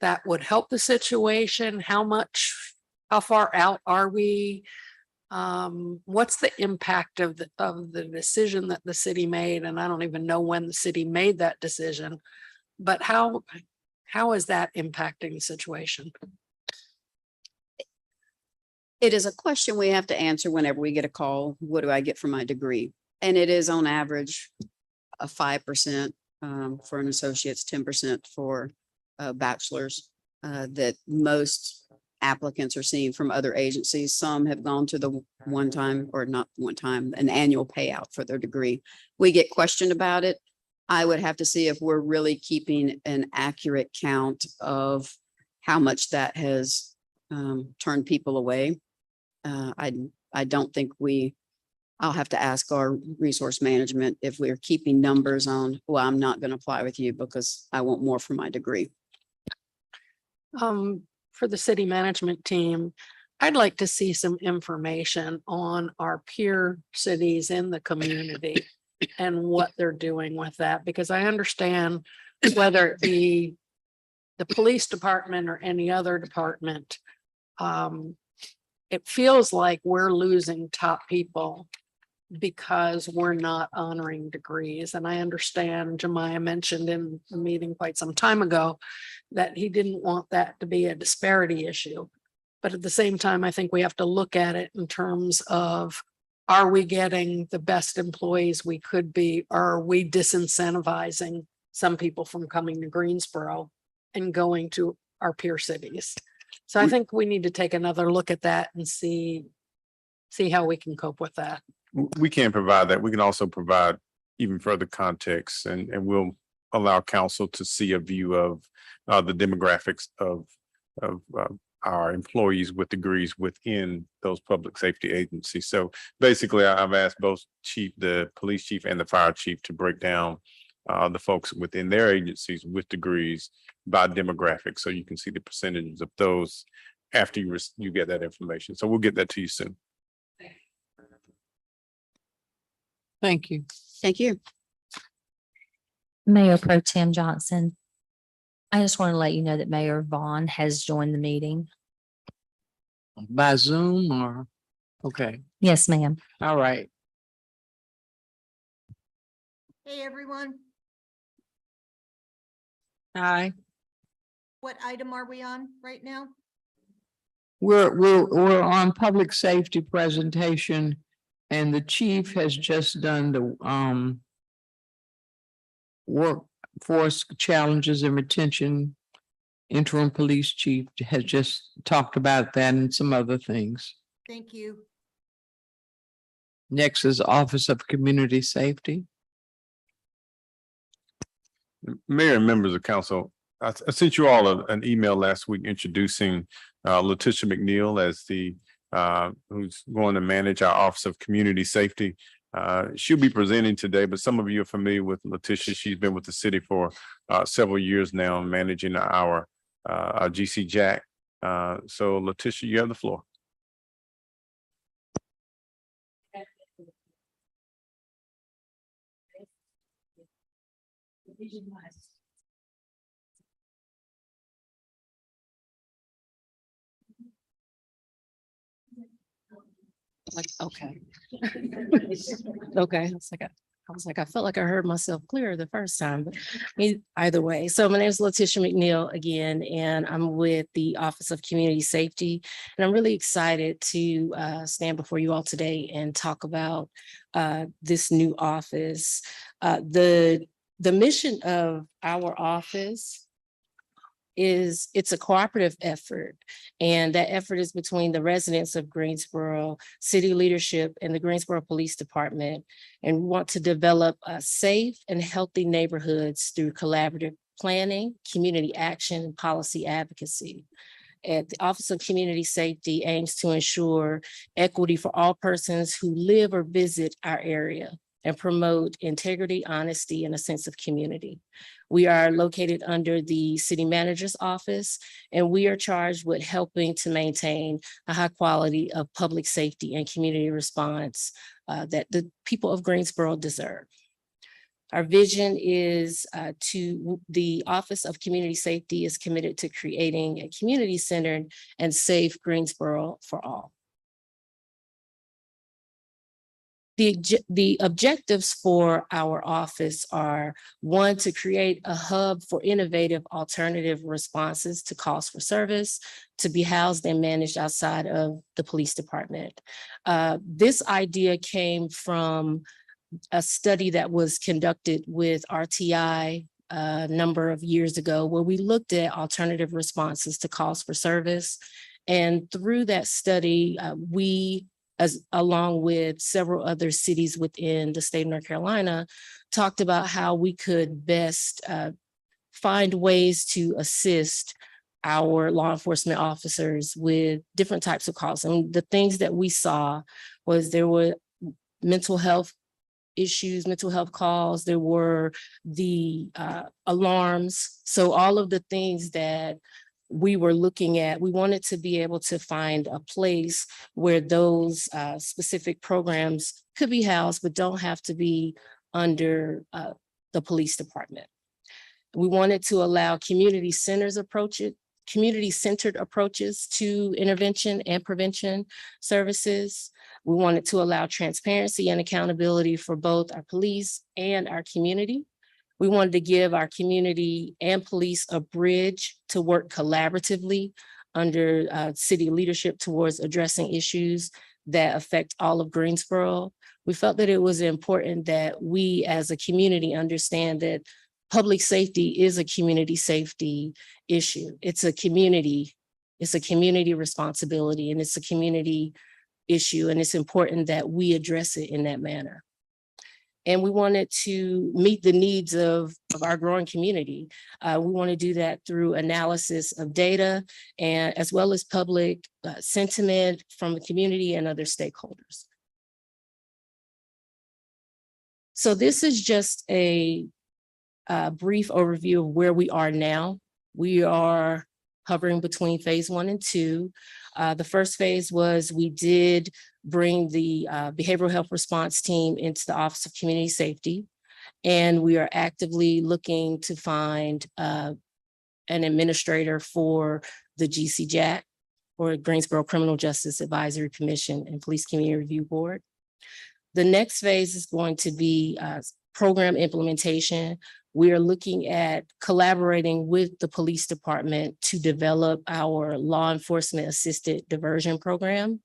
that would help the situation? How far out are we? What's the impact of the decision that the city made? And I don't even know when the city made that decision, but how is that impacting the situation? It is a question we have to answer whenever we get a call. What do I get for my degree? And it is on average a 5% for an associate's, 10% for a bachelor's that most applicants are seeing from other agencies. Some have gone to the an annual payout for their degree. We get questioned about it. I would have to see if we're really keeping an accurate count of how much that has turned people away. I don't think I'll have to ask our resource management if we're keeping numbers on, well, I'm not going to apply with you because I want more for my degree. for the city management team, I'd like to see some information on our peer cities in the community and what they're doing with that, because I understand whether it be the police department or any other department, it feels like we're losing top people because we're not honoring degrees. And I understand Jemiah mentioned in the meeting quite some time ago that he didn't want that to be a disparity issue. But at the same time, I think we have to look at it in terms of, are we getting the best employees we could be? Or are we disincentivizing some people from coming to Greensboro and going to our peer cities? So I think we need to take another look at that and see how we can cope with that. We can provide that. We can also provide even further context, and we'll allow council to see a view of the demographics of our employees with degrees within those public safety agencies. So basically, I've asked both the police chief and the fire chief to break down the folks within their agencies with degrees by demographics, so you can see the percentages of those after you get that information. So we'll get that to you soon. Thank you. Thank you. Mayor Pro Tem Johnson, I just want to let you know that Mayor Vaughn has joined the meeting. By Zoom or, okay, Yes, ma'am. all right. Hey, everyone. Hi, What item are we on right now? we're on public safety presentation, and the chief has just done the workforce challenges and retention. Interim police chief has just talked about that and some other things. Thank you. Next is Office of Community Safety. Mayor and members of council, I sent you all an email last week introducing Letitia McNeil as the who's going to manage our Office of Community Safety. She'll be presenting today, but some of you are familiar with Letitia. She's been with the city for several years now, managing our GC Jack. So Letitia, you have the floor. Like, okay. Okay, I was like, I felt like I heard myself clear the first time, but either way. So my name is Letitia McNeil again, and I'm with the Office of Community Safety. And I'm really excited to stand before you all today and talk about this new office. The mission of our office is it's a cooperative effort, and that effort is between the residents of Greensboro, city leadership, and the Greensboro Police Department, and we want to develop safe and healthy neighborhoods through collaborative planning, community action, and policy advocacy. And the Office of Community Safety aims to ensure equity for all persons who live or visit our area and promote integrity, honesty, and a sense of community. We are located under the city manager's office, and we are charged with helping to maintain a high quality of public safety and community response that the people of Greensboro deserve. Our vision is the Office of Community Safety is committed to creating a community-centered and safe Greensboro for all. The objectives for our office are, one, to create a hub for innovative alternative responses to calls for service, to be housed and managed outside of the police department. This idea came from a study that was conducted with RTI a number of years ago, where we looked at alternative responses to calls for service. And through that study, we, along with several other cities within the state of North Carolina, talked about how we could best find ways to assist our law enforcement officers with different types of calls. And the things that we saw was there were mental health issues, mental health calls, there were the alarms. So all of the things that we wanted to be able to find a place where those specific programs could be housed, but don't have to be under the police department. We wanted to allow community-centered approaches to intervention and prevention services. We wanted to allow transparency and accountability for both our police and our community. We wanted to give our community and police a bridge to work collaboratively under city leadership towards addressing issues that affect all of Greensboro. We felt that it was important that we as a community understand that public safety is a community safety issue. It's a community responsibility, and it's a community issue, and it's important that we address it in that manner. And we wanted to meet the needs of our growing community. We want to do that through analysis of data and as well as public sentiment from the community and other stakeholders. So this is just a brief overview of where we are now. We are hovering between phase 1 and 2. The first phase was we did bring the behavioral health response team into the Office of Community Safety, and we are actively looking to find an administrator for the GCJAC, or Greensboro Criminal Justice Advisory Commission and Police Community Review Board. The next phase is going to be program implementation. We are looking at collaborating with the police department to develop our law enforcement assisted diversion program,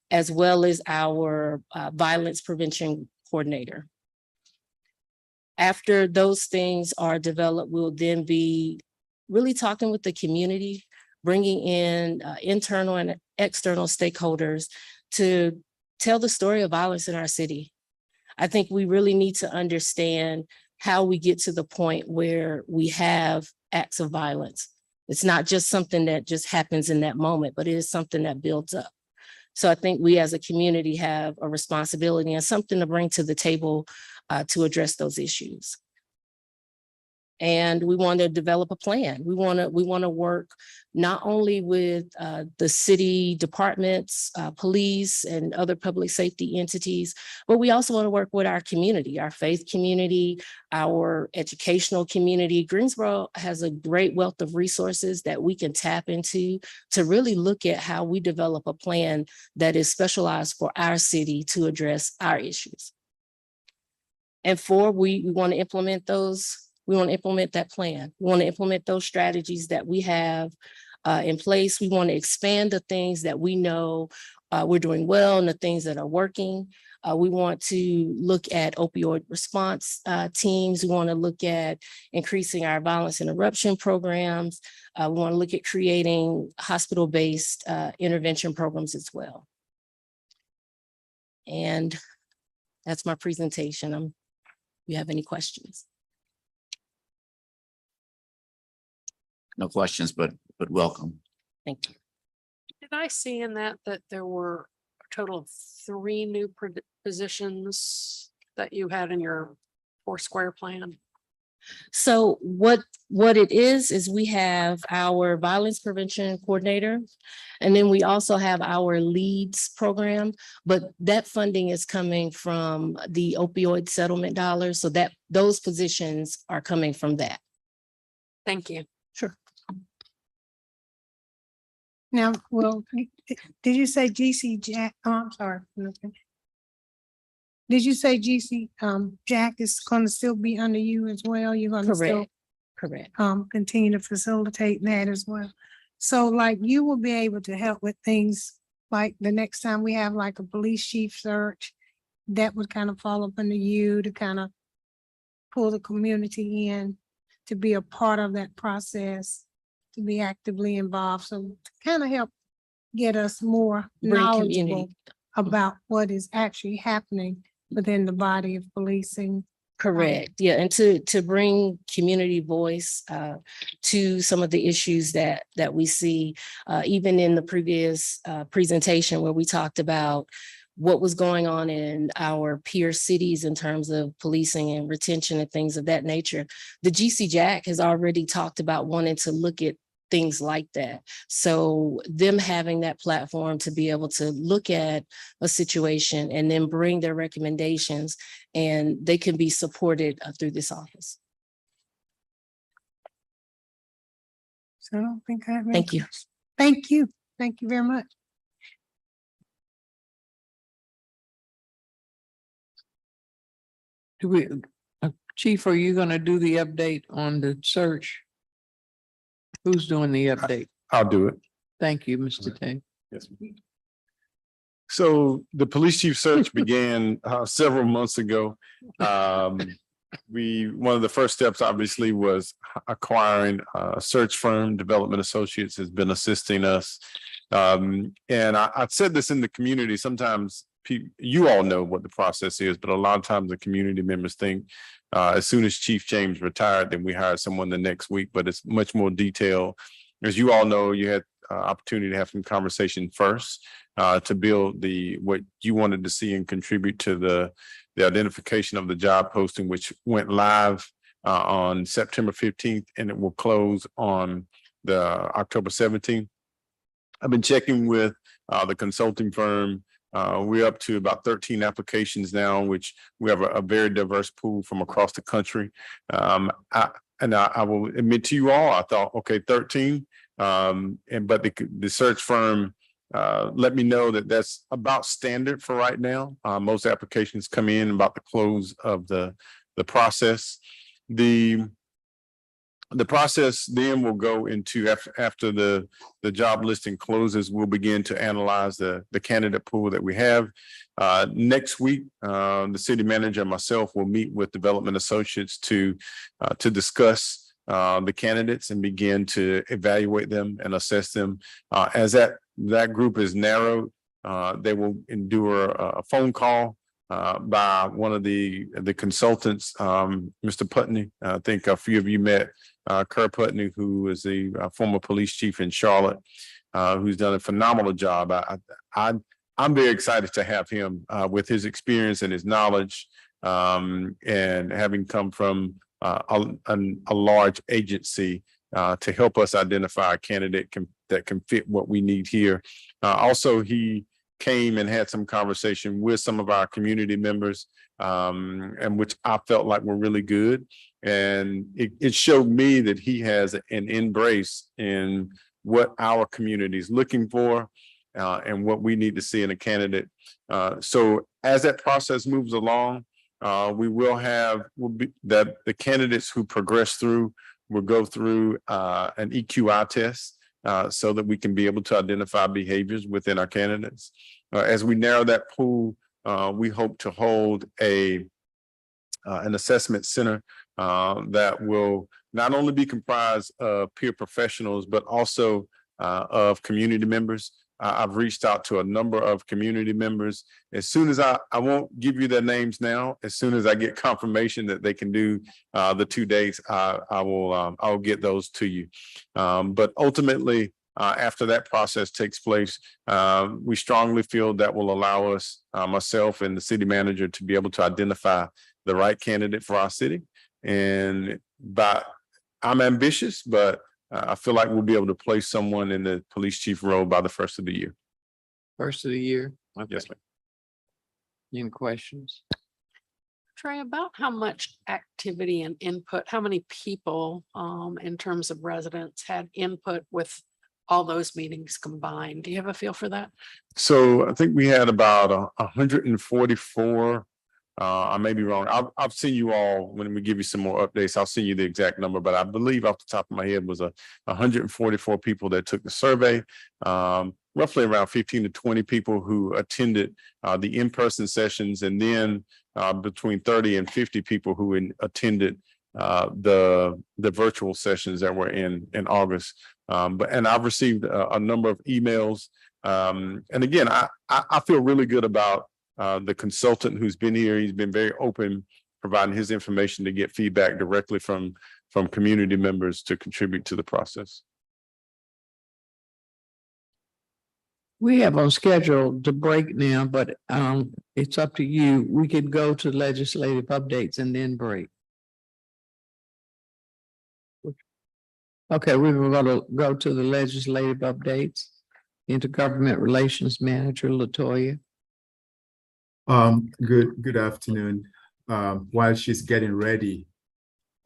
as well as our violence prevention coordinator. After those things are developed, we'll then be really talking with the community, bringing in internal and external stakeholders to tell the story of violence in our city. I think we really need to understand how we get to the point where we have acts of violence. It's not just something that just happens in that moment, but it is something that builds up. So I think we as a community have a responsibility and something to bring to the table to address those issues. And we want to develop a plan. We want to work not only with the city departments, police, and other public safety entities, but we also want to work with our community, our faith community, our educational community. Greensboro has a great wealth of resources that we can tap into to really look at how we develop a plan that is specialized for our city to address our issues. And we want to implement those. We want to implement that plan. We want to implement those strategies that we have in place. We want to expand the things that we know we're doing well and the things that are working. We want to look at opioid response teams. We want to look at increasing our violence interruption programs. We want to look at creating hospital-based intervention programs as well. And that's my presentation. If you have any questions. No questions, but welcome. Thank you. Did I see in that there were a total of 3 new positions that you had in your Foursquare plan? So what it is we have our violence prevention coordinator, and then we also have our LEADS program, but that funding is coming from the opioid settlement dollars. So that those positions are coming from that. Thank you. Sure. Now, well, did you say GC Oh, I'm sorry. Did you say GC Jack is going to still be under you as well? You're going to still Correct. Continue to facilitate that as well. So like you will be able to help with things like the next time we have like a police chief search, that would kind of fall up under you to kind of pull the community in to be a part of that process, to be actively involved. So to kind of help get us more knowledgeable about what is actually happening within the body of policing. Correct. Yeah. And to bring community voice to some of the issues that we see, even in the previous presentation where we talked about what was going on in our peer cities in terms of policing and retention and things of that nature. The GCJAC has already talked about wanting to look at things like that. So them having that platform to be able to look at a situation and then bring their recommendations, and they can be supported through this office. So I don't think I have. any Thank you. questions. Thank you. Thank you very much. Do we, Chief, are you gonna do the update on the search? Who's doing the update? I'll do it. Thank you, Mr. Tay. Yes. So the police chief search began several months ago. One of the first steps obviously was acquiring a search firm. Development Associates has been assisting us. And I've said this in the community, sometimes you all know what the process is, but a lot of times the community members think as soon as Chief James retired, then we hired someone the next week, but it's much more detailed. As you all know, you had opportunity to have some conversation first to build what you wanted to see and contribute to the identification of the job posting, which went live on September 15th, and it will close on the October 17th. I've been checking with the consulting firm. We're up to about 13 applications now, which we have a very diverse pool from across the country. I will admit to you all, I thought, okay, 13. But the search firm let me know that that's about standard for right now. Most applications come in about the close of the process. The process then will go into after the job listing closes, we'll begin to analyze the candidate pool that we have. Next week, the city manager and myself will meet with Development Associates to discuss the candidates and begin to evaluate them and assess them. As that group is narrowed, they will endure a phone call by one of the consultants, Mr. Putney. I think a few of you met Kerr Putney, who is the former police chief in Charlotte, who's done a phenomenal job. I'm very excited to have him with his experience and his knowledge, and having come from a large agency to help us identify a candidate that can fit what we need here. Also, he came and had some conversation with some of our community members, and which I felt like were really good. And it showed me that he has an embrace in what our community is looking for, and what we need to see in a candidate. So as that process moves along, the candidates who progress through will go through an EQI test, so that we can be able to identify behaviors within our candidates. As we narrow that pool, we hope to hold an assessment center that will not only be comprised of peer professionals, but also of community members. I've reached out to a number of community members. As soon as I won't give you their names now, as soon as I get confirmation that they can do the 2 days, I'll get those to you. But ultimately, after that process takes place, we strongly feel that will allow us, myself and the city manager, to be able to identify the right candidate for our city. And I'm ambitious, but I feel like we'll be able to place someone in the police chief role by the first of the year. First of the year. Yes, ma'am. Any questions? Trey, about how much activity and input, how many people in terms of residents had input with all those meetings combined? Do you have a feel for that? So I think we had about 144. I may be wrong. I'll send you all, when we give you some more updates, I'll send you the exact number, but I believe off the top of my head was 144 people that took the survey. Roughly around 15 to 20 people who attended the in-person sessions, and then between 30 and 50 people who attended the virtual sessions that were in August. And I've received a number of emails. And again, I feel really good about the consultant who's been here. He's been very open, providing his information to get feedback directly from community members to contribute to the process. We have on schedule to break now, but it's up to you. We could go to legislative updates and then break. Okay, we were gonna go to the legislative updates. Intergovernment Relations Manager Latoya. Good afternoon. While she's getting ready,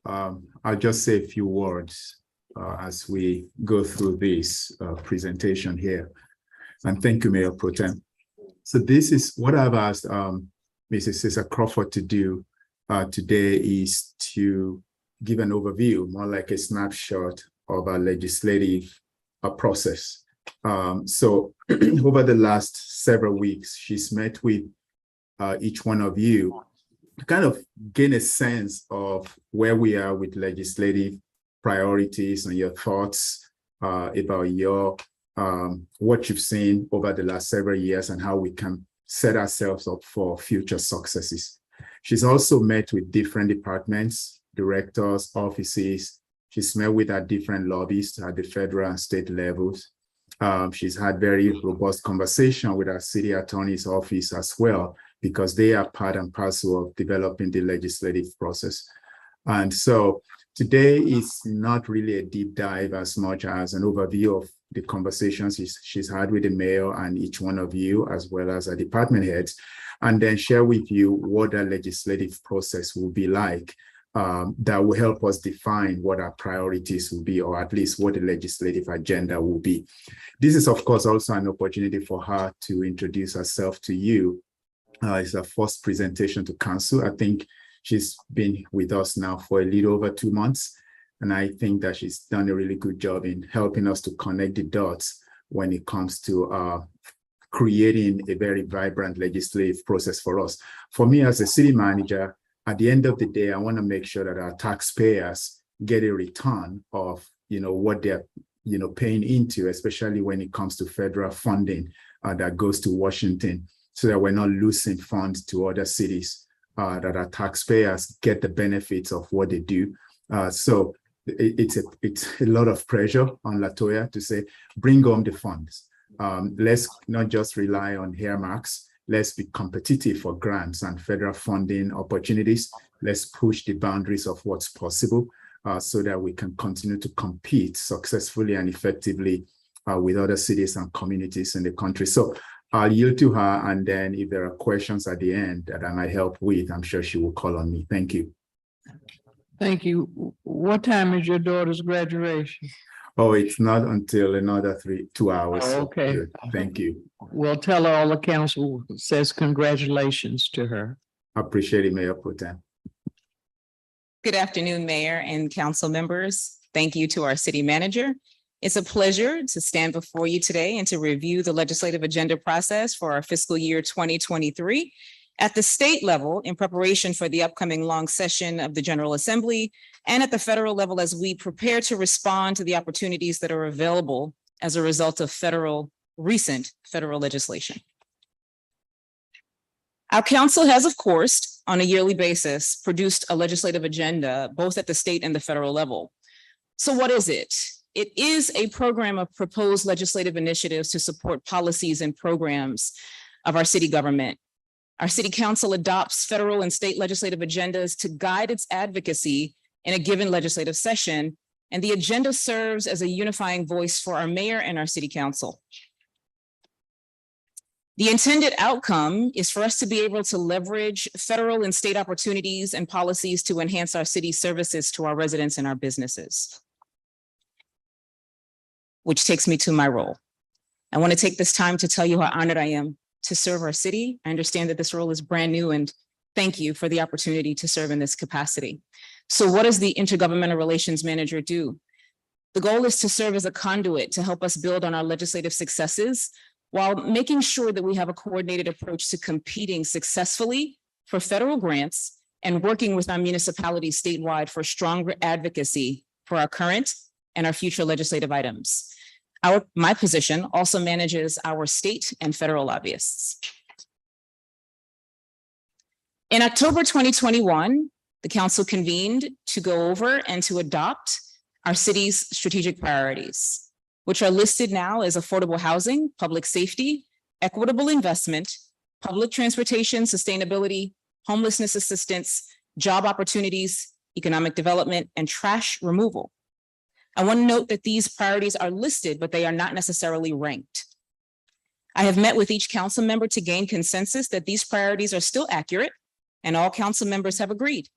I'll just say a few words as we go through this presentation here. And thank you, Mayor Pro Tem. So this is what I've asked Mrs. Cesar Crawford to do today, is to give an overview, more like a snapshot of our legislative process. So over the last several weeks, she's met with each one of you to kind of gain a sense of where we are with legislative priorities and your thoughts about your what you've seen over the last several years and how we can set ourselves up for future successes. She's also met with different departments, directors, offices. She's met with our different lobbyists at the federal and state levels. She's had very robust conversation with our city attorney's office as well, because they are part and parcel of developing the legislative process. And so today is not really a deep dive as much as an overview of the conversations she's had with the mayor and each one of you, as well as our department heads, and then share with you what the legislative process will be like that will help us define what our priorities will be, or at least what the legislative agenda will be. This is, of course, also an opportunity for her to introduce herself to you. It's her first presentation to council. I think she's been with us now for a little over 2 months. And I think that she's done a really good job in helping us to connect the dots when it comes to creating a very vibrant legislative process for us. For me as a city manager, at the end of the day, I want to make sure that our taxpayers get a return of what they're paying into, especially when it comes to federal funding that goes to Washington, so that we're not losing funds to other cities, that our taxpayers get the benefits of what they do. So it's a lot of pressure on Latoya to say, bring home the funds. Let's not just rely on earmarks. Let's be competitive for grants and federal funding opportunities. Let's push the boundaries of what's possible so that we can continue to compete successfully and effectively with other cities and communities in the country. So I'll yield to her, and then if there are questions at the end that I might help with, I'm sure she will call on me. Thank you. Thank you. What time is your daughter's graduation? Oh, it's not until another 2 hours. Oh, okay. Good. Thank you. Well, tell her all the council says congratulations to her. I appreciate it, Mayor Pro Tem. Good afternoon, Mayor and council members. Thank you to our city manager. It's a pleasure to stand before you today and to review the legislative agenda process for our fiscal year 2023 at the state level in preparation for the upcoming long session of the General Assembly, and at the federal level as we prepare to respond to the opportunities that are available as a result of recent federal legislation. Our council has, of course, on a yearly basis, produced a legislative agenda, both at the state and the federal level. So what is it? It is a program of proposed legislative initiatives to support policies and programs of our city government. Our city council adopts federal and state legislative agendas to guide its advocacy in a given legislative session, and the agenda serves as a unifying voice for our mayor and our city council. The intended outcome is for us to be able to leverage federal and state opportunities and policies to enhance our city services to our residents and our businesses. Which takes me to my role. I want to take this time to tell you how honored I am to serve our city. I understand that this role is brand new, and thank you for the opportunity to serve in this capacity. So what does the Intergovernmental Relations Manager do? The goal is to serve as a conduit to help us build on our legislative successes while making sure that we have a coordinated approach to competing successfully for federal grants and working with our municipalities statewide for stronger advocacy for our current and our future legislative items. My position also manages our state and federal lobbyists. In October 2021, the council convened to go over and to adopt our city's strategic priorities, which are listed now as affordable housing, public safety, equitable investment, public transportation, sustainability, homelessness assistance, job opportunities, economic development, and trash removal. I want to note that these priorities are listed, but they are not necessarily ranked. I have met with each council member to gain consensus that these priorities are still accurate, and all council members have agreed.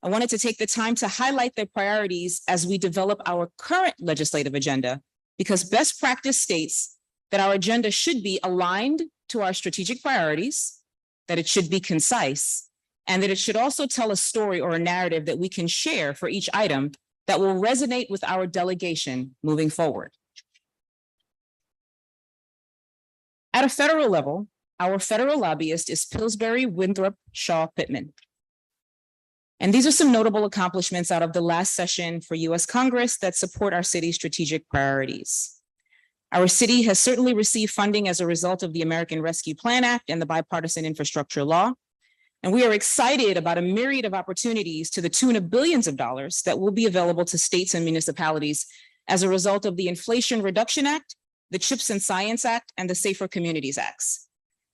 I wanted to take the time to highlight the priorities as we develop our current legislative agenda, because best practice states that our agenda should be aligned to our strategic priorities, that it should be concise, and that it should also tell a story or a narrative that we can share for each item that will resonate with our delegation moving forward. At a federal level, our federal lobbyist is Pillsbury Winthrop Shaw Pittman. And these are some notable accomplishments out of the last session for US Congress that support our city's strategic priorities. Our city has certainly received funding as a result of the American Rescue Plan Act and the Bipartisan Infrastructure Law. And we are excited about a myriad of opportunities to the tune of billions of dollars that will be available to states and municipalities as a result of the Inflation Reduction Act, the CHIPS and Science Act, and the Safer Communities Acts.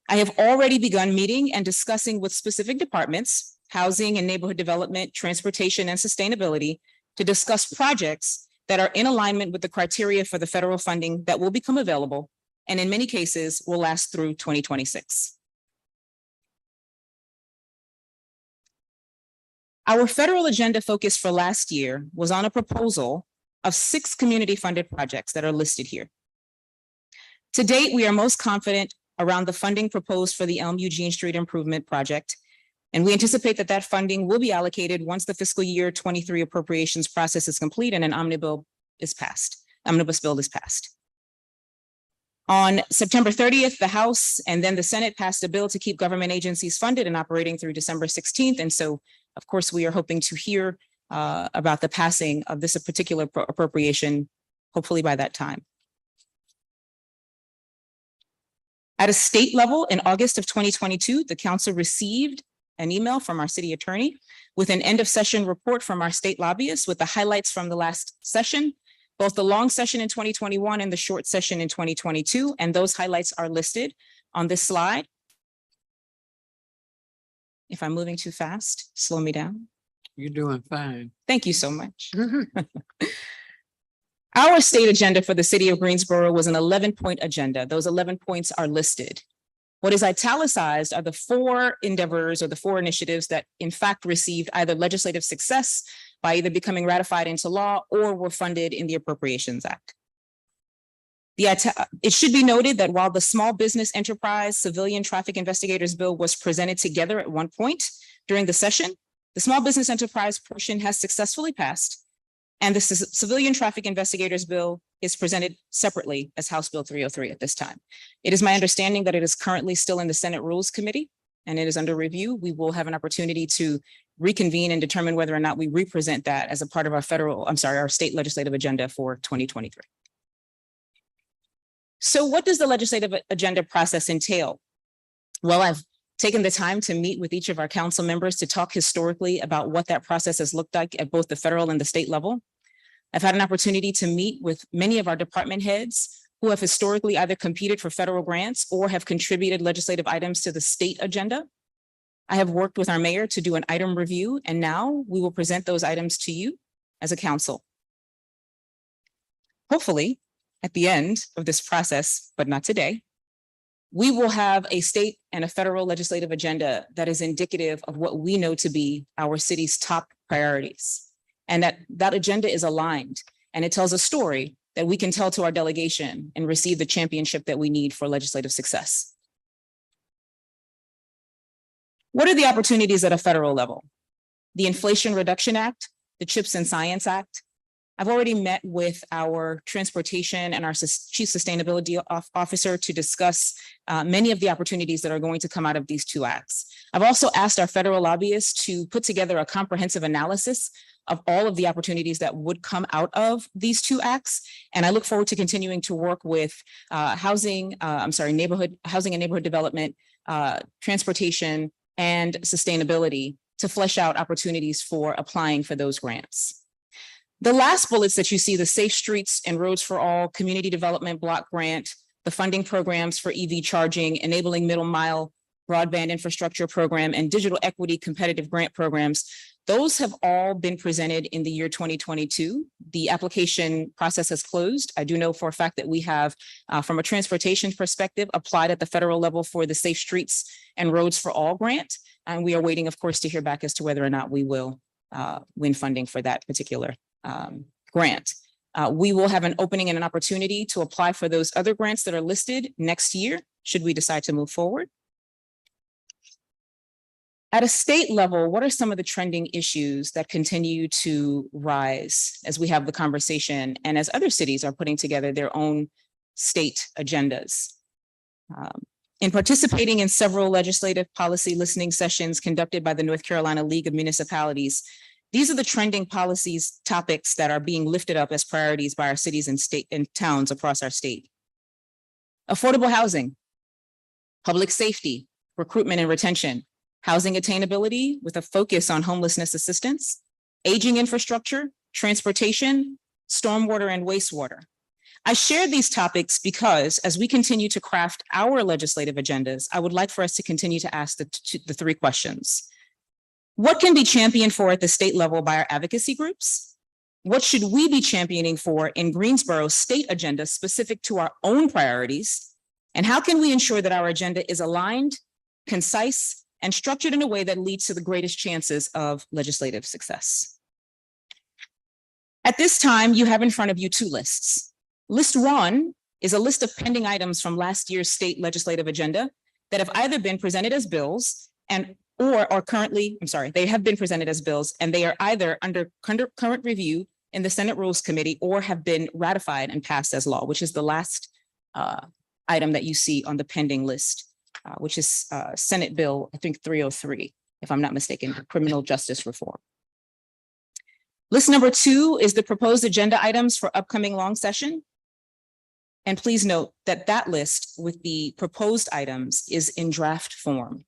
I have already begun meeting and discussing with specific departments, housing and neighborhood development, transportation, and sustainability, to discuss projects that are in alignment with the criteria for the federal funding that will become available, and in many cases will last through 2026. Our federal agenda focus for last year was on a proposal of 6 community-funded projects that are listed here. To date, we are most confident around the funding proposed for the Elm Eugene Street Improvement Project, and we anticipate that that funding will be allocated once the fiscal year 23 appropriations process is complete and an omnibus bill is passed. On September 30th, the House and then the Senate passed a bill to keep government agencies funded and operating through December 16th. And so, of course, we are hoping to hear about the passing of this particular appropriation, hopefully by that time. At a state level, in August of 2022, the council received an email from our city attorney with an end of session report from our state lobbyist with the highlights from the last session, both the long session in 2021 and the short session in 2022. And those highlights are listed on this slide. If I'm moving too fast, slow me down. You're doing fine. Thank you so much. Our state agenda for the city of Greensboro was an 11-point agenda. Those 11 points are listed. What is italicized are the 4 endeavors or the 4 initiatives that in fact received either legislative success by either becoming ratified into law or were funded in the Appropriations Act. It should be noted that while the Small Business Enterprise Civilian Traffic Investigators Bill was presented together at one point during the session, the Small Business Enterprise portion has successfully passed, and the Civilian Traffic Investigators Bill is presented separately as House Bill 303 at this time. It is my understanding that it is currently still in the Senate Rules Committee and it is under review. We will have an opportunity to reconvene and determine whether or not we represent that as a part of our state legislative agenda for 2023. So what does the legislative agenda process entail? Well, I've taken the time to meet with each of our council members to talk historically about what that process has looked like at both the federal and the state level. I've had an opportunity to meet with many of our department heads who have historically either competed for federal grants or have contributed legislative items to the state agenda. I have worked with our mayor to do an item review, and now we will present those items to you as a council. Hopefully, at the end of this process, but not today, we will have a state and a federal legislative agenda that is indicative of what we know to be our city's top priorities. And that agenda is aligned and it tells a story that we can tell to our delegation and receive the championship that we need for legislative success. What are the opportunities at a federal level? The Inflation Reduction Act, the CHIPS and Science Act. I've already met with our transportation and our chief sustainability officer to discuss many of the opportunities that are going to come out of these 2 acts. I've also asked our federal lobbyists to put together a comprehensive analysis of all of the opportunities that would come out of these 2 acts. And I look forward to continuing to work with housing and neighborhood development, transportation, and sustainability to flesh out opportunities for applying for those grants. The last bullets that you see, the Safe Streets and Roads for All Community Development Block Grant, the funding programs for EV charging, enabling middle mile broadband infrastructure program, and digital equity competitive grant programs, Those have all been presented in the year 2022. The application process has closed. I do know for a fact that we have, from a transportation perspective, applied at the federal level for the Safe Streets and Roads for All grant. And we are waiting, of course, to hear back as to whether or not we will win funding for that particular grant. We will have an opening and an opportunity to apply for those other grants that are listed next year, should we decide to move forward. At a state level, what are some of the trending issues that continue to rise as we have the conversation and as other cities are putting together their own state agendas? In participating in several legislative policy listening sessions conducted by the North Carolina League of Municipalities, these are the trending policies topics that are being lifted up as priorities by our cities and state and towns across our state. Affordable housing, public safety, recruitment and retention, housing attainability with a focus on homelessness assistance, aging infrastructure, transportation, stormwater and wastewater. I share these topics because as we continue to craft our legislative agendas, I would like for us to continue to ask the three questions. What can be championed for at the state level by our advocacy groups? What should we be championing for in Greensboro's state agenda specific to our own priorities? And how can we ensure that our agenda is aligned, concise, and structured in a way that leads to the greatest chances of legislative success? At this time, you have in front of you two lists. List one is a list of pending items from last year's state legislative agenda that have either been presented as bills or are currently, they have been presented as bills and they are either under current review in the Senate Rules Committee or have been ratified and passed as law, which is the last item that you see on the pending list. Which is Senate Bill, I think 303, if I'm not mistaken, criminal justice reform. List number two is the proposed agenda items for upcoming long session. And please note that that list with the proposed items is in draft form.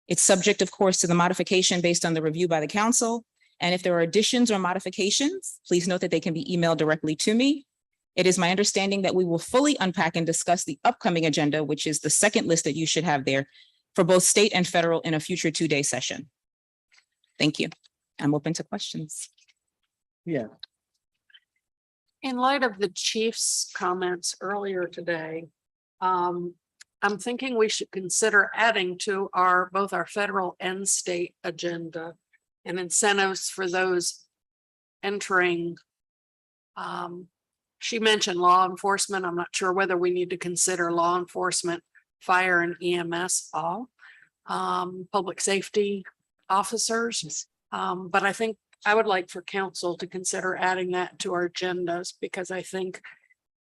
It's subject, of course, to the modification based on the review by the council. And if there are additions or modifications, please note that they can be emailed directly to me. It is my understanding that we will fully unpack and discuss the upcoming agenda, which is the second list that you should have there for both state and federal in a future two-day session. Thank you. I'm open to questions. Yeah. In light of the chief's comments earlier today, I'm thinking we should consider adding to both our federal and state agenda and incentives for those entering. She mentioned law enforcement. I'm not sure whether we need to consider law enforcement, fire and EMS, all public safety officers. But I think I would like for council to consider adding that to our agendas, because I think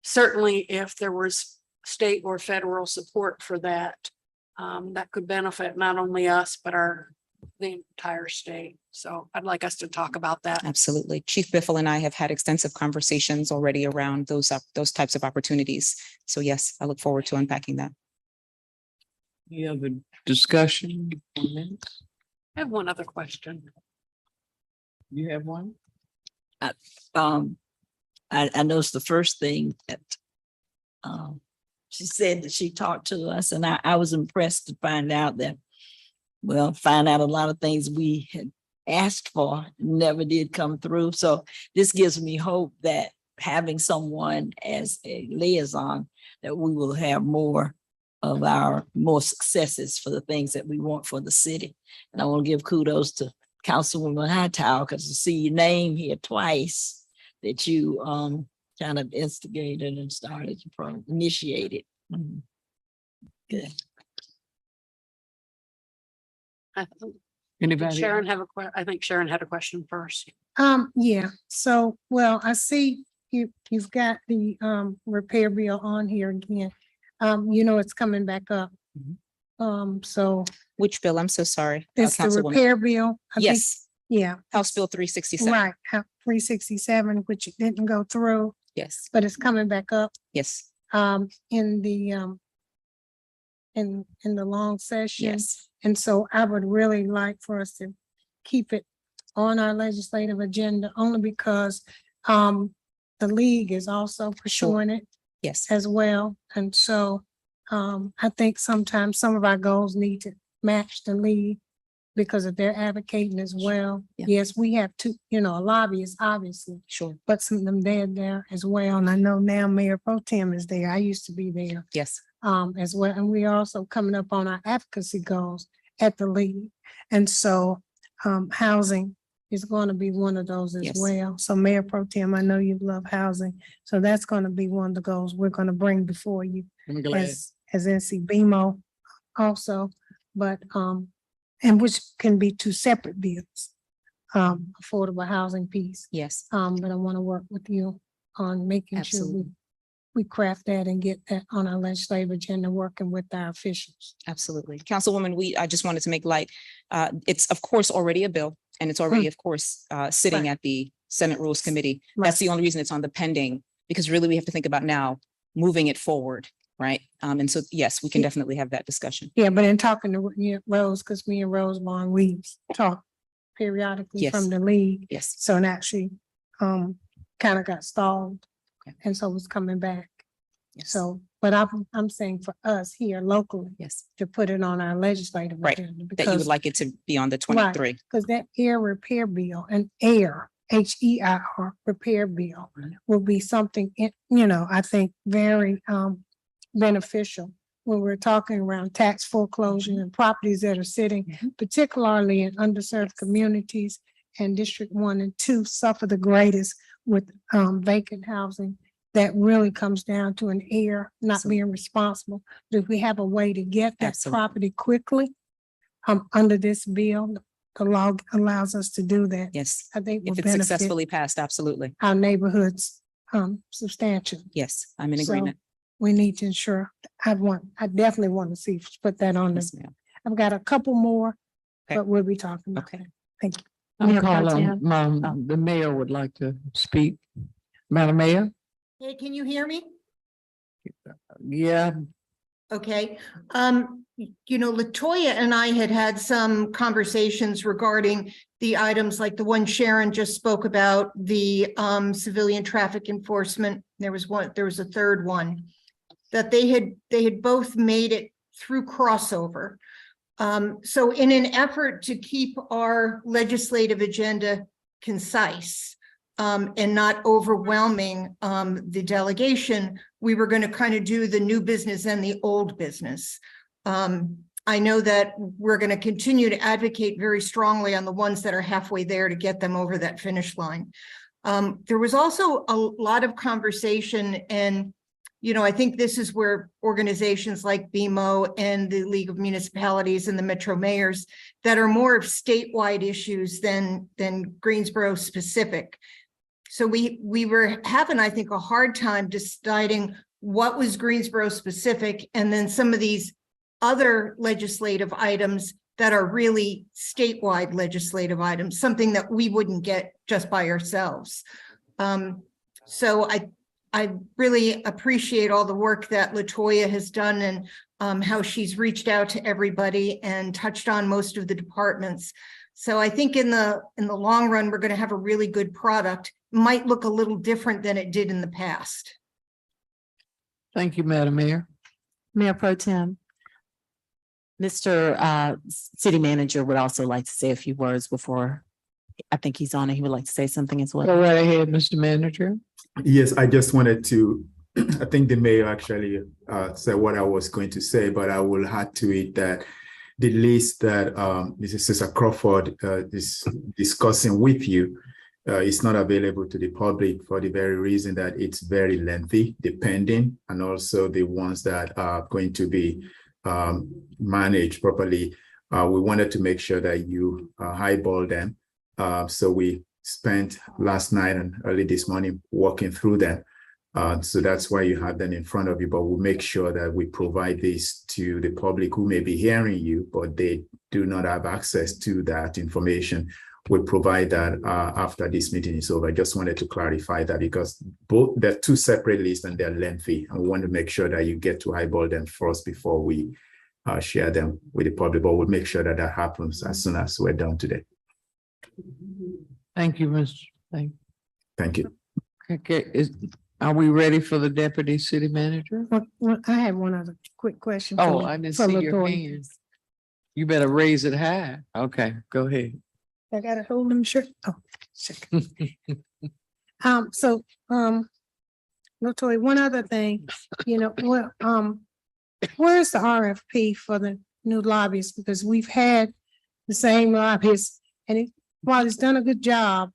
certainly if there was state or federal support for that, that could benefit not only us, but the entire state. So I'd like us to talk about that. Absolutely. Chief Biffle and I have had extensive conversations already around those types of opportunities. So yes, I look forward to unpacking that. Any other discussion? I have one other question. You have one? I noticed the first thing that she said that she talked to us, and I was impressed to find out a lot of things we had asked for never did come through. So this gives me hope that having someone as a liaison, that we will have more successes for the things that we want for the city. And I want to give kudos to Councilwoman Hightower, because to see your name here twice, that you kind of instigated and started to initiate it. Good. Anybody? Sharon I think Sharon had a question first. Yeah, so, well, I see you've got the repair bill on here again. It's coming back up. So. Which bill? I'm so sorry. It's the Councilwoman. repair bill. I think. Yes. Yeah. House Bill 367. Right, 367, which didn't go through, Yes. but it's coming back up Yes. in the long session. Yes. And so I would really like for us to keep it on our legislative agenda, only because the league is also pursuing it Yes. as well. And so I think sometimes some of our goals need to match the league. because if they're advocating as well. Yeah. Yes, we have two, a lobbyist, obviously, Sure. but some of them they're there as well. And I know now Mayor Pro Tem is there. I used to be there Yes. as well. And we are also coming up on our advocacy goals at the league. And so housing is going to be one of those as Yes. well. So Mayor Pro Tem, I know you love housing. So that's going to be one of the goals we're going to bring before you I'm glad. as NC BMO also, but and which can be two separate bills. Affordable housing piece. Yes. But I want to work with you on making sure Absolutely. we craft that and get that on our legislative agenda, working with our officials. Absolutely. Councilwoman, I just wanted to make light, it's of course already a bill and it's already, of course, sitting Right. at the Senate Rules Committee. Right. That's the only reason it's on the pending, because really we have to think about now moving it forward, right? And so, yes, we can Yeah. definitely have that discussion. Yeah, but in talking to Rose, because me and Rose Bond, we talk periodically Yes. from the league. Yes. So it actually kind of got stalled. Okay. And so it's coming back. Yes. So, but I'm saying for us here locally Yes, to put it on our legislative Right. agenda. that you would like it to be on the Right. 23. Because that air repair bill, an air, HEIR repair bill will be something, I think very beneficial when we're talking around tax foreclosure and properties that are sitting, particularly in underserved communities, and District 1 and 2 suffer the greatest with vacant housing. That really comes down to an heir not Absolutely. being responsible. But if we have a way to get that Absolutely. property quickly, under this bill, the law allows us to do that. Yes, I think will if it's benefit successfully passed, absolutely. our neighborhoods substantially. Yes, I'm in So agreement. we need to ensure, I definitely want to see, put that on Yes, the, ma'am. I've got a couple more, Okay. but we'll be talking about Okay. that. Thank you. I'm Mayor Pro calling, Tem. the mayor would like to speak. Madam Mayor? Hey, can you hear me? Yeah, Okay, Latoya and I had some conversations regarding the items like the one Sharon just spoke about, the civilian traffic enforcement. There was a third one that they had both made it through crossover. So in an effort to keep our legislative agenda concise, and not overwhelming the delegation, we were going to kind of do the new business and the old business. I know that we're going to continue to advocate very strongly on the ones that are halfway there to get them over that finish line. There was also a lot of conversation, and I think this is where organizations like BMO and the League of Municipalities and the Metro Mayors that are more of statewide issues than Greensboro specific. So we were having, I think, a hard time deciding what was Greensboro specific, and then some of these other legislative items that are really statewide legislative items, something that we wouldn't get just by ourselves. So I really appreciate all the work that Latoya has done and how she's reached out to everybody and touched on most of the departments. So I think in the long run, we're going to have a really good product. Might look a little different than it did in the past. thank you, Madam Mayor. Mayor Pro Tem. Mr. City Manager would also like to say a few words before, I think he's on and he would like to say something as well. Go right ahead, Mr. Manager. Yes, I just wanted to, I think the mayor actually said what I was going to say, but I will add to it that the list that Mrs. Cesar Crawford is discussing with you is not available to the public for the very reason that it's very lengthy, depending, and also the ones that are going to be managed properly. We wanted to make sure that you highball them. So we spent last night and early this morning walking through them. So that's why you have them in front of you, but we'll make sure that we provide this to the public who may be hearing you, but they do not have access to that information. We'll provide that after this meeting is over. I just wanted to clarify that because they're two separate lists and they're lengthy. And we want to make sure that you get to eyeball them first before we share them with the public, but we'll make sure that that happens as soon as we're done today. Thank you, Mr. Thank you. Okay, are we ready for the deputy city manager? Well, I have one other quick question. Oh, I didn't for see your Latoya. hands. You better raise it high. Okay, go ahead. I gotta hold them shirt. Oh, shit. Latoya, one other thing, where's the RFP for the new lobbyist? Because we've had the same lobbyist and while he's done a good job,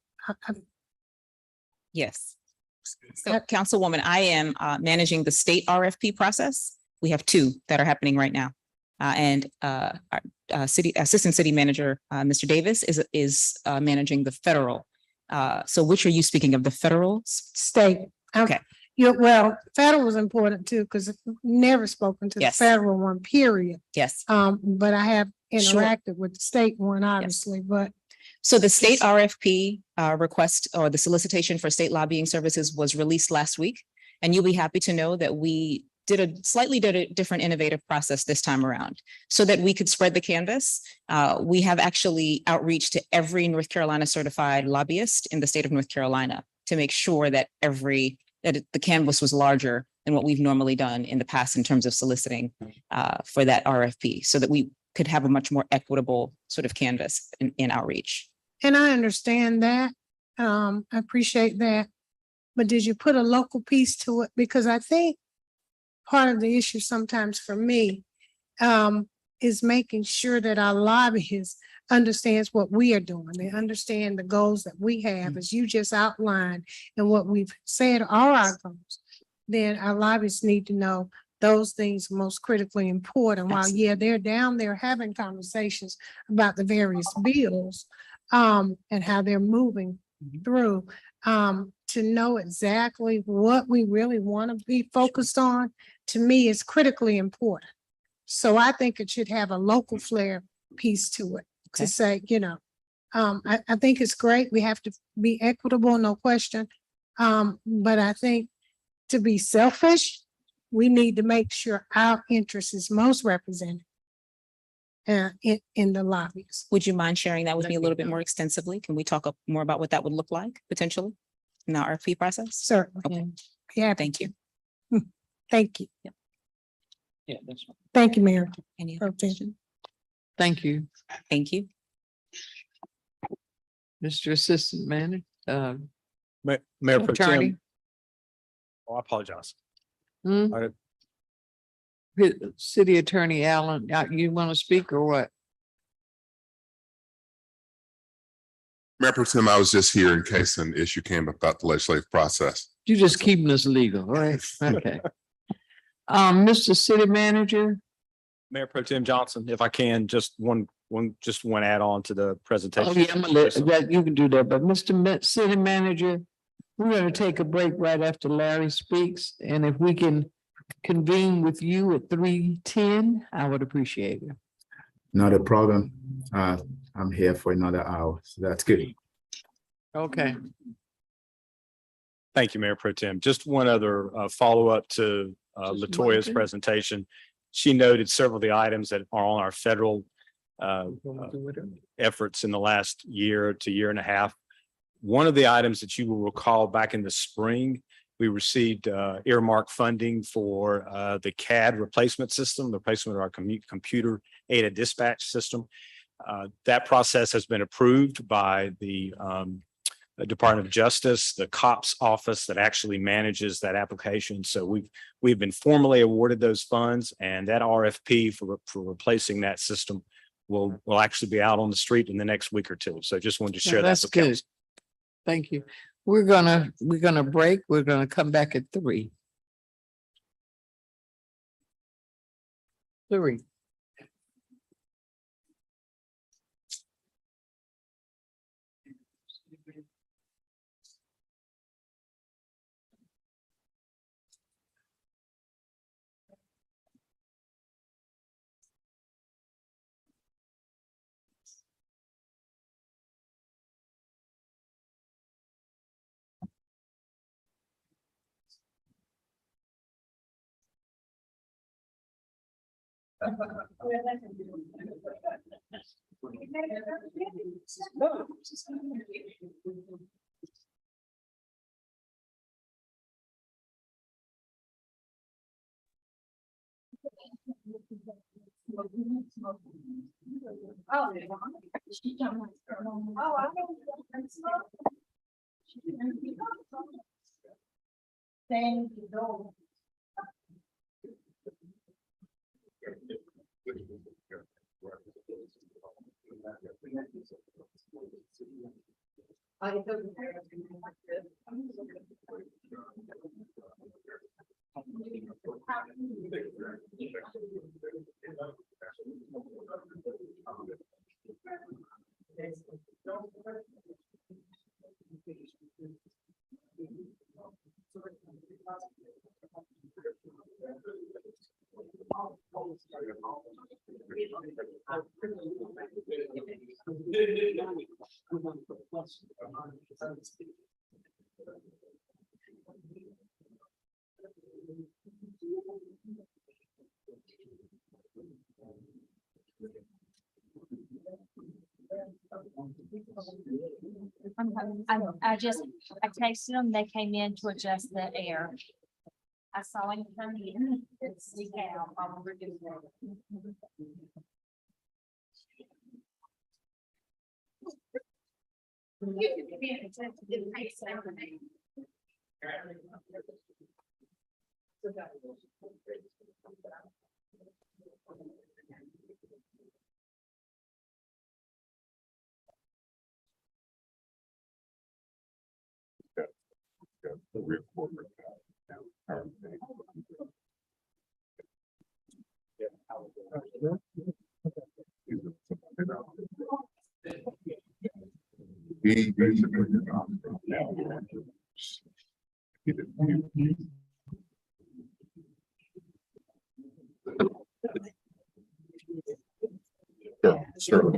Yes. So Councilwoman, I am managing the state RFP process. We have two that are happening right now. And our Assistant City Manager, Mr. Davis is managing the federal. So which are you speaking of, the federal? state. Okay. Well, federal was important too, because I've never spoken to the Yes. federal one, period. Yes. But I have Sure. interacted with the state one, obviously, but So the state RFP request or the solicitation for state lobbying services was released last week. And you'll be happy to know that we did a slightly different innovative process this time around so that we could spread the canvas. We have actually outreach to every North Carolina certified lobbyist in the state of North Carolina to make sure that the canvas was larger than what we've normally done in the past in terms of soliciting for that RFP so that we could have a much more equitable sort of canvas in outreach. and I understand that. I appreciate that. But did you put a local piece to it? Because I think part of the issue sometimes for me is making sure that our lobbyists understands what we are doing. They understand the goals that we have, as you just outlined, and what we've said are our goals. Then our lobbyists need to know those things are most critically important. While, yeah, they're down there having conversations about the various bills and how they're moving through, to know exactly what we really want to be focused on, to me, is critically important. So I think it should have a local flair piece to it to say, I think it's great. We have to be equitable, no question. But I think to be selfish, we need to make sure our interest is most represented in the lobbies. Would you mind sharing that with me a little bit more extensively? Can we talk more about what that would look like potentially in the RFP process? Certainly. Okay. Yeah. Thank you. Thank you. Yeah, that's right. Thank you, Mayor. Any other questions? Thank you, Thank you. Mr. Assistant Manager. Mayor Pro Attorney. Tem. Oh, I apologize. Hmm? I- City Attorney Allen, you want to speak or what? Mayor Pro Tem, I was just here in case an issue came up about the legislative process. You just keeping us legal, right? Okay. Mr. City Manager, Mayor Pro Tem Johnson, if I can, just one add-on to the presentation. oh yeah, I'm gonna let that, you can do that, but City Manager, we're gonna take a break right after Larry speaks, and if we can convene with you at 3:10, I would appreciate it. Not a problem. I'm here for another hour, so that's good. Okay. Thank you, Mayor Pro Tem. Just one other follow-up to Just Latoya's one. presentation. She noted several of the items that are on our federal efforts in the last year to year and a half. One of the items that you will recall back in the spring, we received earmark funding for the CAD replacement system, the replacement of our computer aided dispatch system. That process has been approved by the Department of Justice, the COPS office that actually manages that application. So we've been formally awarded those funds, and that RFP for replacing that system will actually be out on the street in the next week or two. So just wanted to share that. That's with good. council. Thank you. We're gonna break. We're gonna come back at 3. 3. I texted them, they came in to adjust the air. I saw him come in, it's the cow, while we were doing that. Sure.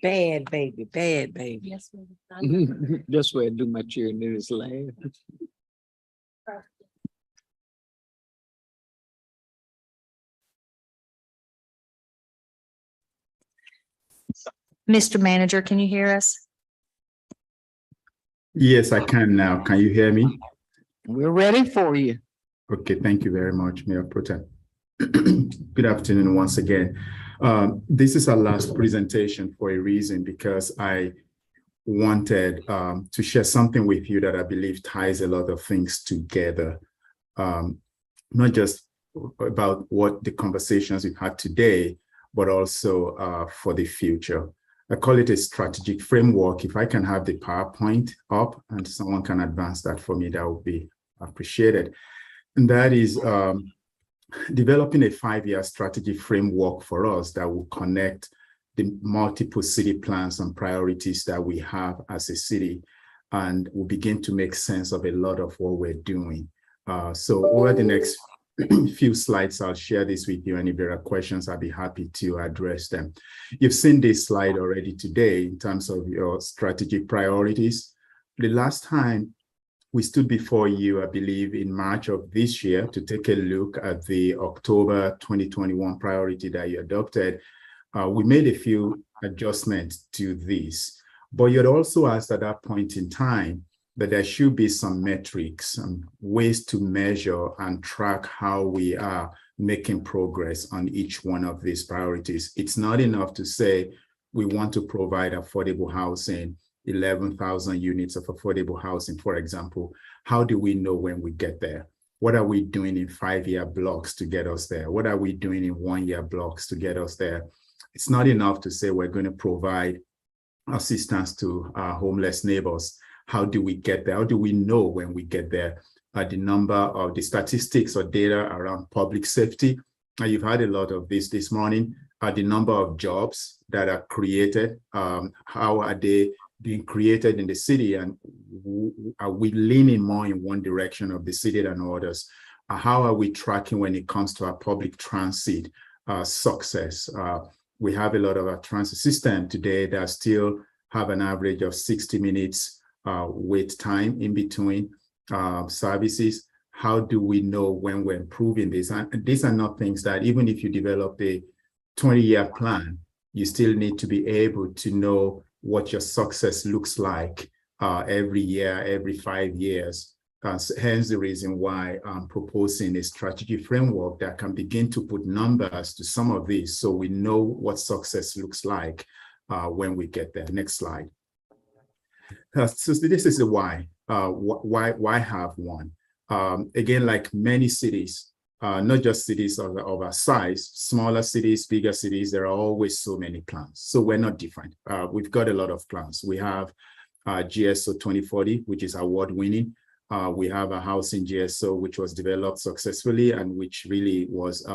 Bad baby, bad baby. Yes. ma'am. That's where I do my cheerleaders laugh. Mr. Manager, can you hear us? Yes, I can now. Can you hear me? We're ready for you. Okay, thank you very much, Mayor Pro Tem. Good afternoon once again. This is our last presentation for a reason, because I wanted to share something with you that I believe ties a lot of things together. Not just about what the conversations we've had today, but also for the future. I call it a strategic framework. If I can have the PowerPoint up and someone can advance that for me, that would be appreciated. And that is developing a 5-year strategy framework for us that will connect the multiple city plans and priorities that we have as a city, and will begin to make sense of a lot of what we're doing. So over the next few slides, I'll share this with you, and if there are questions, I'll be happy to address them. You've seen this slide already today in terms of your strategic priorities. The last time we stood before you, I believe, in March of this year to take a look at the October 2021 priority that you adopted. We made a few adjustments to this, but you had also asked at that point in time that there should be some metrics and ways to measure and track how we are making progress on each one of these priorities. It's not enough to say we want to provide affordable housing, 11,000 units of affordable housing, for example. How do we know when we get there? What are we doing in 5-year blocks to get us there? What are we doing in 1-year blocks to get us there? It's not enough to say we're going to provide assistance to our homeless neighbors. How do we get there? How do we know when we get there? The number of the statistics or data around public safety. You've had a lot of this morning. The number of jobs that are created. How are they being created in the city? And are we leaning more in one direction of the city than others? How are we tracking when it comes to our public transit success? We have a lot of our transit system today that still have an average of 60 minutes wait time in between services. How do we know when we're improving this? And these are not things that, even if you develop a 20-year plan, you still need to be able to know what your success looks like every year, every 5 years. Hence the reason why I'm proposing a strategy framework that can begin to put numbers to some of these, so we know what success looks like when we get there. Next slide. So this is the why. Why have one? Again, like many cities, not just cities of our size, smaller cities, bigger cities, there are always so many plans. So we're not different. We've got a lot of plans. We have GSO 2040, which is award-winning. We have a housing GSO, which was developed successfully and which really was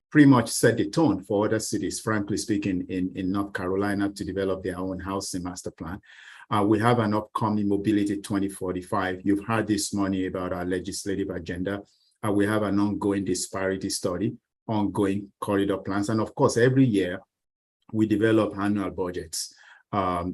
pretty much set the tone for other cities, frankly speaking, in North Carolina to develop their own housing master plan. We have an upcoming Mobility 2045. You've heard this morning about our legislative agenda. We have an ongoing disparity study, ongoing corridor plans. And of course, every year we develop annual budgets.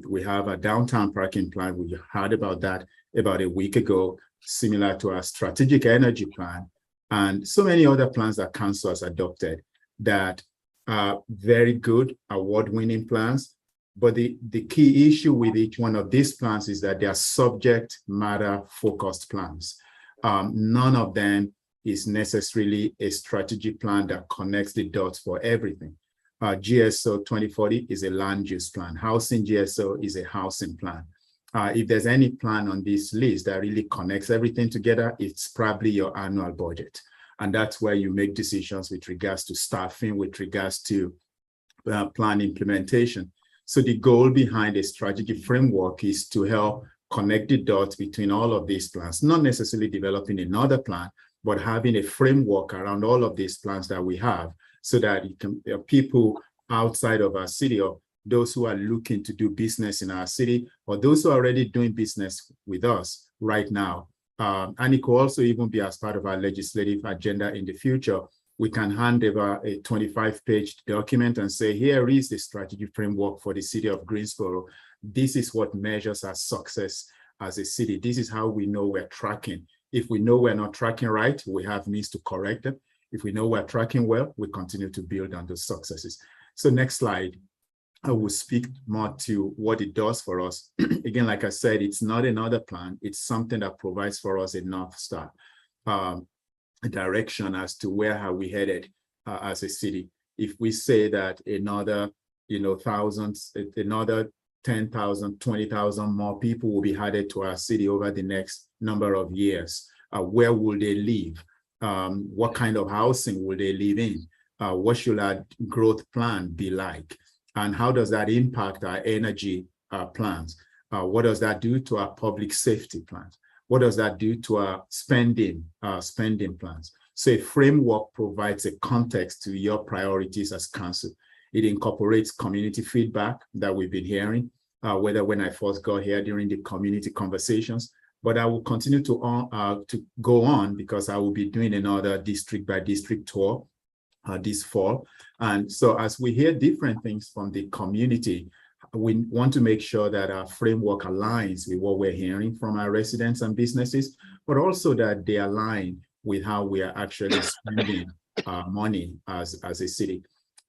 We have a downtown parking plan. We heard about that about a week ago, similar to our strategic energy plan, and so many other plans that council has adopted that are very good, award-winning plans. But the key issue with each one of these plans is that they are subject matter focused plans. None of them is necessarily a strategy plan that connects the dots for everything. GSO 2040 is a land use plan. Housing GSO is a housing plan. If there's any plan on this list that really connects everything together, it's probably your annual budget. And that's where you make decisions with regards to staffing, with regards to plan implementation. So the goal behind a strategy framework is to help connect the dots between all of these plans, not necessarily developing another plan, but having a framework around all of these plans that we have, so that it can, people outside of our city, or those who are looking to do business in our city, or those who are already doing business with us right now. And it could also even be as part of our legislative agenda in the future, we can hand over a 25-page document and say, here is the strategy framework for the city of Greensboro. This is what measures our success as a city. This is how we know we're tracking. If we know we're not tracking right, we have means to correct it. If we know we're tracking well, we continue to build on those successes. So next slide, I will speak more to what it does for us. Again, like I said, it's not another plan. It's something that provides for us a North Star, a direction as to where are we headed as a city. If we say that another, thousands, another 10,000, 20,000 more people will be added to our city over the next number of years, where will they live? What kind of housing will they live in? What should our growth plan be like? And how does that impact our energy plans? What does that do to our public safety plans? What does that do to our spending plans? So a framework provides a context to your priorities as council. It incorporates community feedback that we've been hearing, whether when I first got here during the community conversations, but I will continue to go on because I will be doing another district by district tour this fall. And so as we hear different things from the community, we want to make sure that our framework aligns with what we're hearing from our residents and businesses, but also that they align with how we are actually spending money as a city.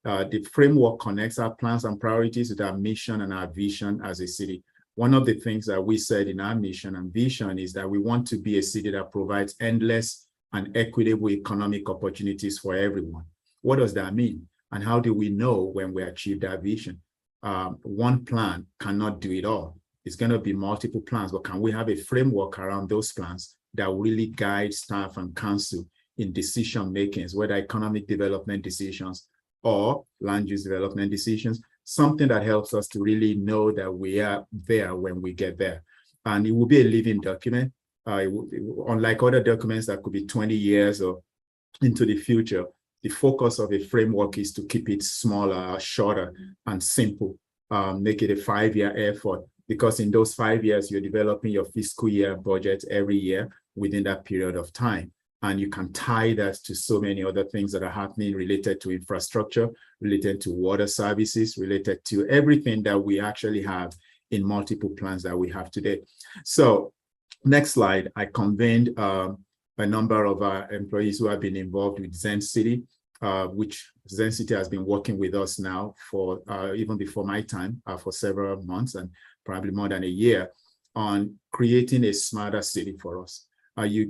The framework connects our plans and priorities with our mission and our vision as a city. One of the things that we said in our mission and vision is that we want to be a city that provides endless and equitable economic opportunities for everyone. What does that mean? And how do we know when we achieve that vision? One plan cannot do it all. It's going to be multiple plans, but can we have a framework around those plans that really guide staff and council in decision makings, whether economic development decisions or land use development decisions, something that helps us to really know that we are there when we get there. And it will be a living document. Unlike other documents that could be 20 years or into the future, the focus of a framework is to keep it smaller, shorter, and simple. Make it a 5-year effort, because in those 5 years, you're developing your fiscal year budget every year within that period of time. And you can tie that to so many other things that are happening related to infrastructure, related to water services, related to everything that we actually have in multiple plans that we have today. So next slide, I convened a number of our employees who have been involved with Zen City, which Zen City has been working with us now for even before my time, for several months and probably more than a year, on creating a smarter city for us.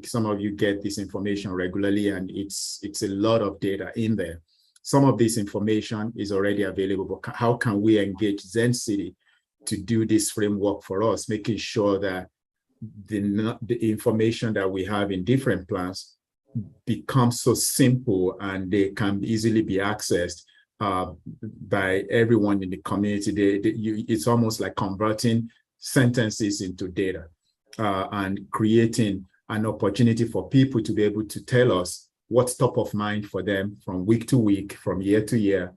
Some of you get this information regularly, and it's a lot of data in there. Some of this information is already available, but how can we engage Zen City to do this framework for us, making sure that the information that we have in different plans becomes so simple and they can easily be accessed by everyone in the community. It's almost like converting sentences into data and creating an opportunity for people to be able to tell us what's top of mind for them from week to week, from year to year,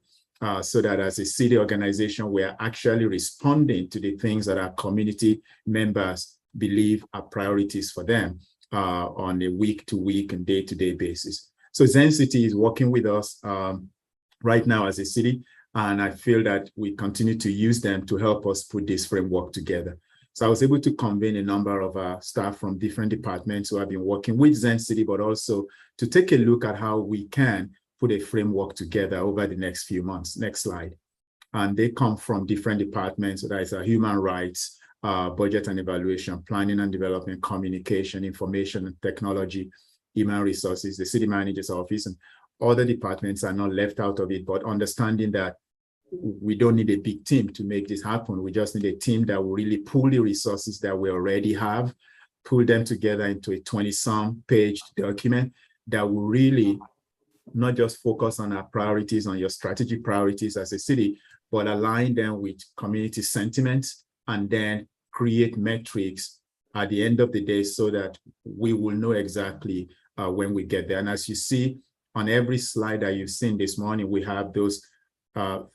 so that as a city organization, we are actually responding to the things that our community members believe are priorities for them on a week-to-week and day-to-day basis. So Zen City is working with us right now as a city, and I feel that we continue to use them to help us put this framework together. So I was able to convene a number of staff from different departments who have been working with Zen City, but also to take a look at how we can put a framework together over the next few months. Next slide. And they come from different departments, so that is human rights, budget and evaluation, planning and development, communication, information and technology, human resources, the city manager's office, and other departments are not left out of it, but understanding that we don't need a big team to make this happen. We just need a team that will really pull the resources that we already have, pull them together into a 20-some page document that will really not just focus on our priorities, on your strategic priorities as a city, but align them with community sentiments and then create metrics at the end of the day so that we will know exactly when we get there. And as you see on every slide that you've seen this morning, we have those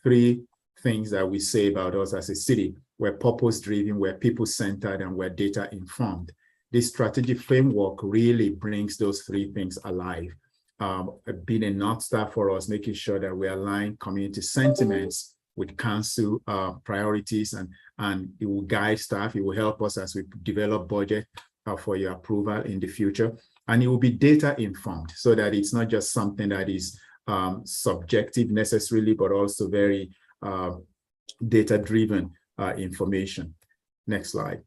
3 things that we say about us as a city. We're purpose-driven, we're people-centered, and we're data-informed. This strategic framework really brings those 3 things alive. been a North Star for us, making sure that we align community sentiments with council priorities, and it will guide staff. It will help us as we develop budget for your approval in the future. And it will be data informed, so that it's not just something that is subjective necessarily, but also very data driven information. Next slide.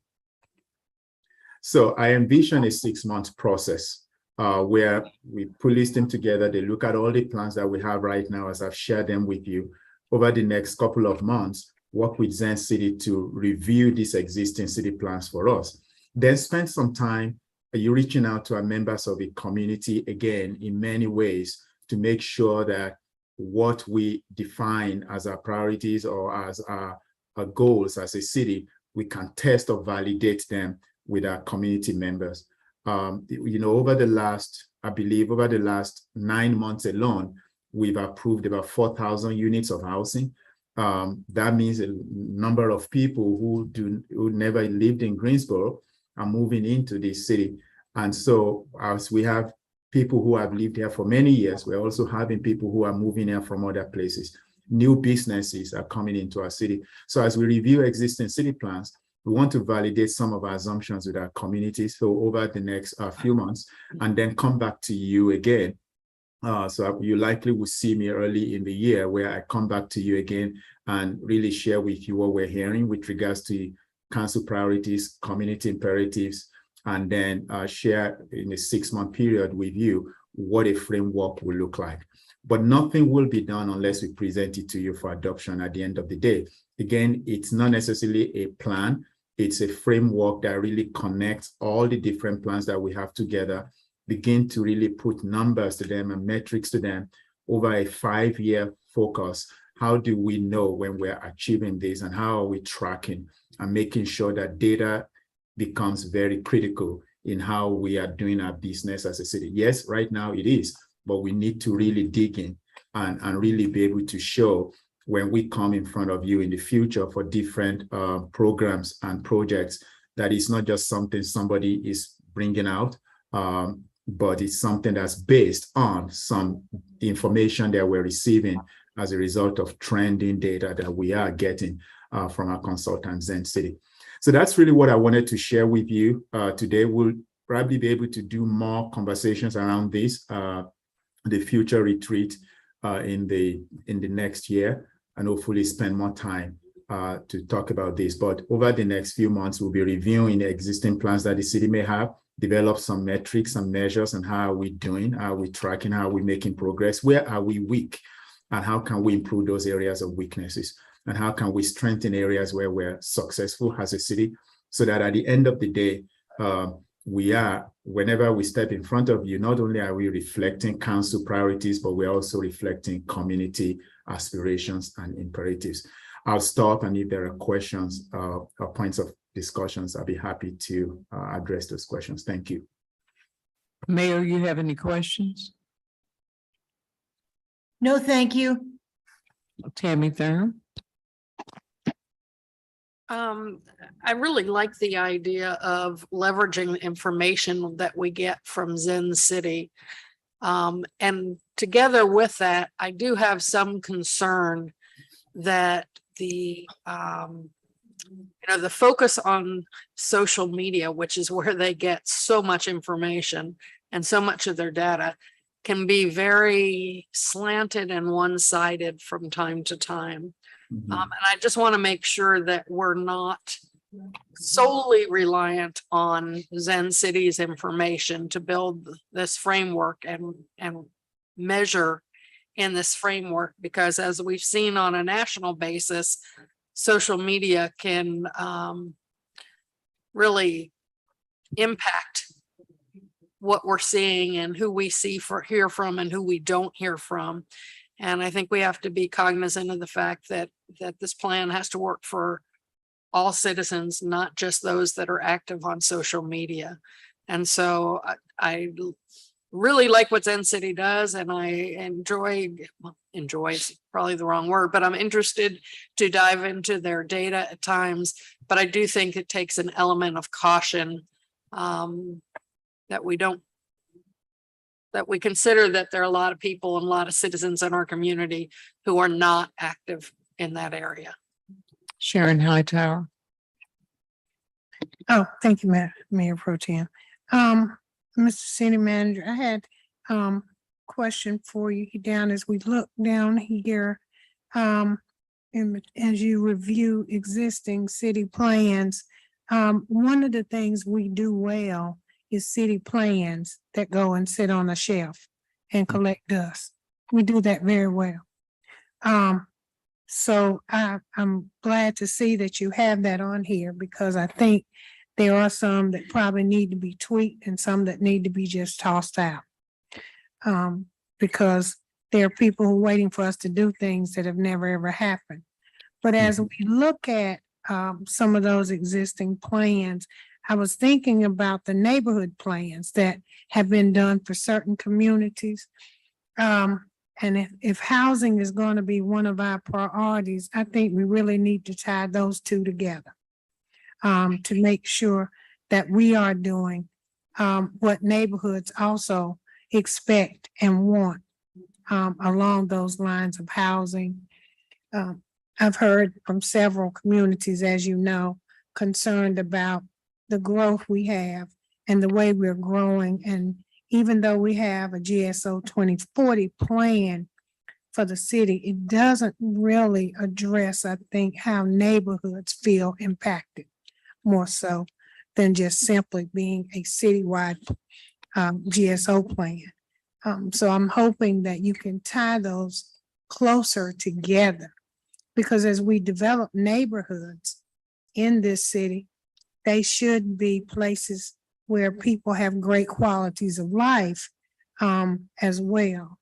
So I envision a 6-month process where we pull this team together. They look at all the plans that we have right now, as I've shared them with you. Over the next couple of months, work with Zen City to review these existing city plans for us. Then spend some time reaching out to our members of the community, again, in many ways, to make sure that what we define as our priorities or as our goals as a city, we can test or validate them with our community members. You know, over the last 9 months alone, we've approved about 4,000 units of housing. That means a number of people who never lived in Greensboro are moving into this city. And so as we have people who have lived here for many years, we're also having people who are moving here from other places. New businesses are coming into our city. So as we review existing city plans, we want to validate some of our assumptions with our communities. So over the next few months, and then come back to you again. So you likely will see me early in the year, where I come back to you again and really share with you what we're hearing with regards to council priorities, community imperatives, and then share in a 6-month period with you what a framework will look like. But nothing will be done unless we present it to you for adoption at the end of the day. Again, it's not necessarily a plan. It's a framework that really connects all the different plans that we have together, begin to really put numbers to them and metrics to them over a 5-year focus. How do we know when we're achieving this, and how are we tracking and making sure that data becomes very critical in how we are doing our business as a city? Yes, right now it is, but we need to really dig in and really be able to show when we come in front of you in the future for different programs and projects, that it's not just something somebody is bringing out, but it's something that's based on some information that we're receiving as a result of trending data that we are getting from our consultants Zen City. So that's really what I wanted to share with you today. We'll probably be able to do more conversations around this, the future retreat in the next year, and hopefully spend more time to talk about this. But over the next few months, we'll be reviewing the existing plans that the city may have, develop some metrics and measures, and how are we doing, how are we tracking, how are we making progress, where are we weak, and how can we improve those areas of weaknesses, and how can we strengthen areas where we're successful as a city, so that at the end of the day, whenever we step in front of you, not only are we reflecting council priorities, but we're also reflecting community aspirations and imperatives. I'll stop, and if there are questions or points of discussions, I'll be happy to address those questions. Thank you. Mayor, you have any questions? No, thank you. Tammy Thurman? I really like the idea of leveraging the information that we get from Zen City. And together with that, I do have some concern that the focus on social media, which is where they get so much information and so much of their data, can be very slanted and one-sided from time to time. And I just want to make sure that we're not solely reliant on Zen City's information to build this framework and measure in this framework, because as we've seen on a national basis, social media can really impact what we're seeing and who we hear from and who we don't hear from. And I think we have to be cognizant of the fact that this plan has to work for all citizens, not just those that are active on social media. And so I really like what Zen City does, and I enjoy is probably the wrong word, but I'm interested to dive into their data at times. But I do think it takes an element of caution that we don't that we consider that there are a lot of people and a lot of citizens in our community who are not active in that area. Sharon Hightower. Oh, thank you, Mayor Pro Tem. Mr. City Manager, I had question for you down as we look down here. And as you review existing city plans, one of the things we do well is city plans that go and sit on a shelf and collect dust. We do that very well. So I'm glad to see that you have that on here, because I think there are some that probably need to be tweaked and some that need to be just tossed out. Because there are people who are waiting for us to do things that have never, ever happened. But as we look at some of those existing plans, I was thinking about the neighborhood plans that have been done for certain communities. And if housing is going to be one of our priorities, I think we really need to tie those two together to make sure that we are doing what neighborhoods also expect and want along those lines of housing. I've heard from several communities, as you know, concerned about the growth we have and the way we're growing. And even though we have a GSO 2040 plan for the city, it doesn't really address, I think, how neighborhoods feel impacted more so than just simply being a citywide GSO plan. So I'm hoping that you can tie those closer together, because as we develop neighborhoods in this city, they should be places where people have great qualities of life as well,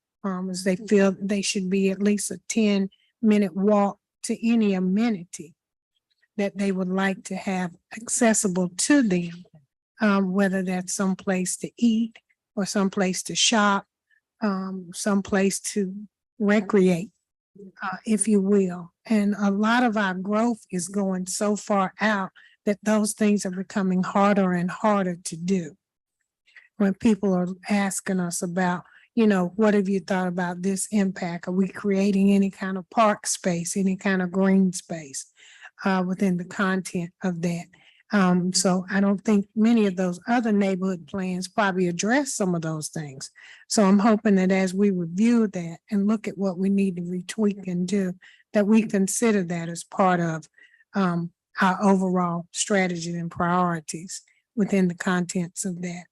as they feel they should be at least a 10-minute walk to any amenity that they would like to have accessible to them, whether that's someplace to eat or someplace to shop, someplace to recreate, if you will. And a lot of our growth is going so far out that those things are becoming harder and harder to do. When people are asking us about, what have you thought about this impact? Are we creating any kind of park space, any kind of green space within the content of that? So I don't think many of those other neighborhood plans probably address some of those things. So I'm hoping that as we review that and look at what we need to retweak and do, that we consider that as part of our overall strategy and priorities within the contents of that.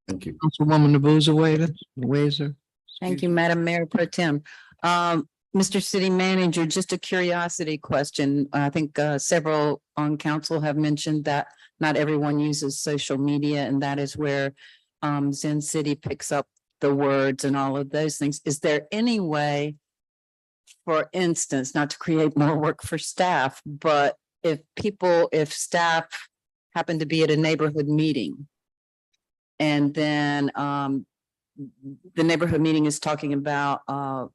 Thank you. Councilwoman Wazer. Thank you, Madam Mayor Pro Tem. Mr. City Manager, just a curiosity question. I think several on council have mentioned that not everyone uses social media, and that is where Zen City picks up the words and all of those things. Is there any way, for instance, not to create more work for staff, but if staff happen to be at a neighborhood meeting and then the neighborhood meeting is talking about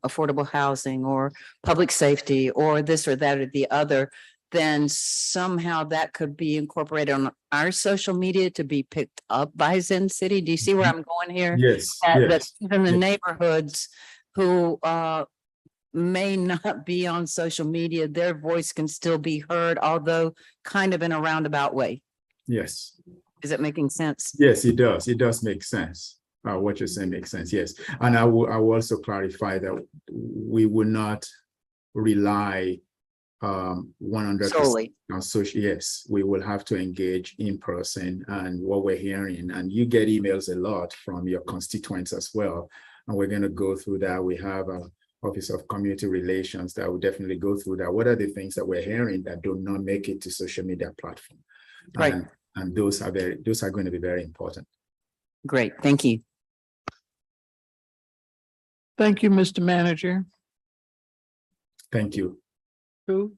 affordable housing or public safety or this or that or the other, then somehow that could be incorporated on our social media to be picked up by Zen City. Do you see where I'm going here? Yes, That even the neighborhoods who may not be on social media, their voice can still be heard, although kind of in a roundabout way. yes, Is it making sense? yes, it does. It does make sense. What you're saying makes sense, yes. And I will also clarify that we will not rely 100% Solely. on social. Yes, we will have to engage in person, and what we're hearing, and you get emails a lot from your constituents as well. And we're going to go through that. We have a Office of Community Relations that will definitely go through that. What are the things that we're hearing that do not make it to social media platform? Right. And those are going to be very important. Great, thank you. Thank you, Mr. Manager. Thank you. Who?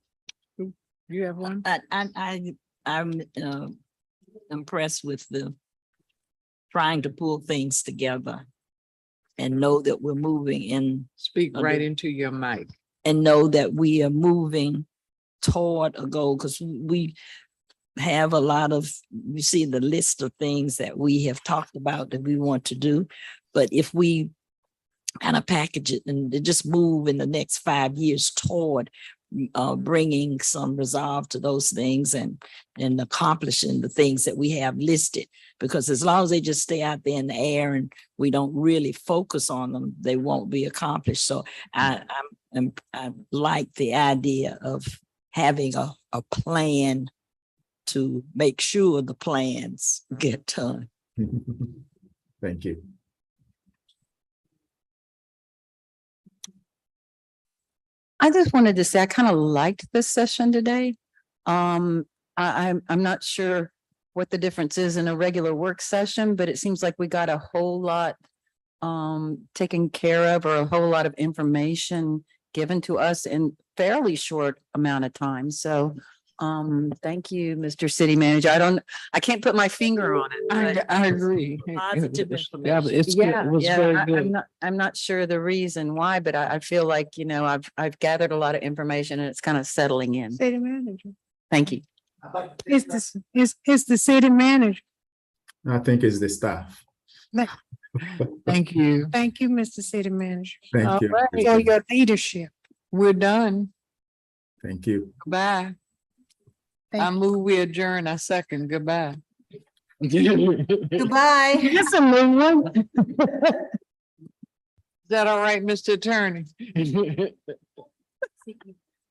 You have one? I'm impressed with the trying to pull things together and know that we're moving in. Speak right into your mic. And know that we are moving toward a goal, because we have a lot of, you see the list of things that we have talked about that we want to do, But if we kind of package it and just move in the next 5 years toward bringing some resolve to those things and accomplishing the things that we have listed. Because as long as they just stay out there in the air and we don't really focus on them, they won't be accomplished. So I like the idea of having a plan to make sure the plans get done. Thank you. I just wanted to say, I kind of liked this session today. I'm not sure what the difference is in a regular work session, but it seems like we got a whole lot taken care of, or a whole lot of information given to us in fairly short amount of time. So thank you, Mr. City Manager. I can't put my finger on it. but- I agree. Positive Yeah, information. it's good. Yeah, It was yeah, very good. I'm not sure the reason why, but I feel like, I've gathered a lot of information and it's kind of settling in. City manager. Thank you. It's the city manager. I think it's the staff. Thank you. Thank you, Mr. City Manager. Thank you. For your leadership. We're done. Thank you. Bye. Thank I move we adjourn. I second. Goodbye. Goodbye. It's a new one. Is that all right, Mr. Attorney?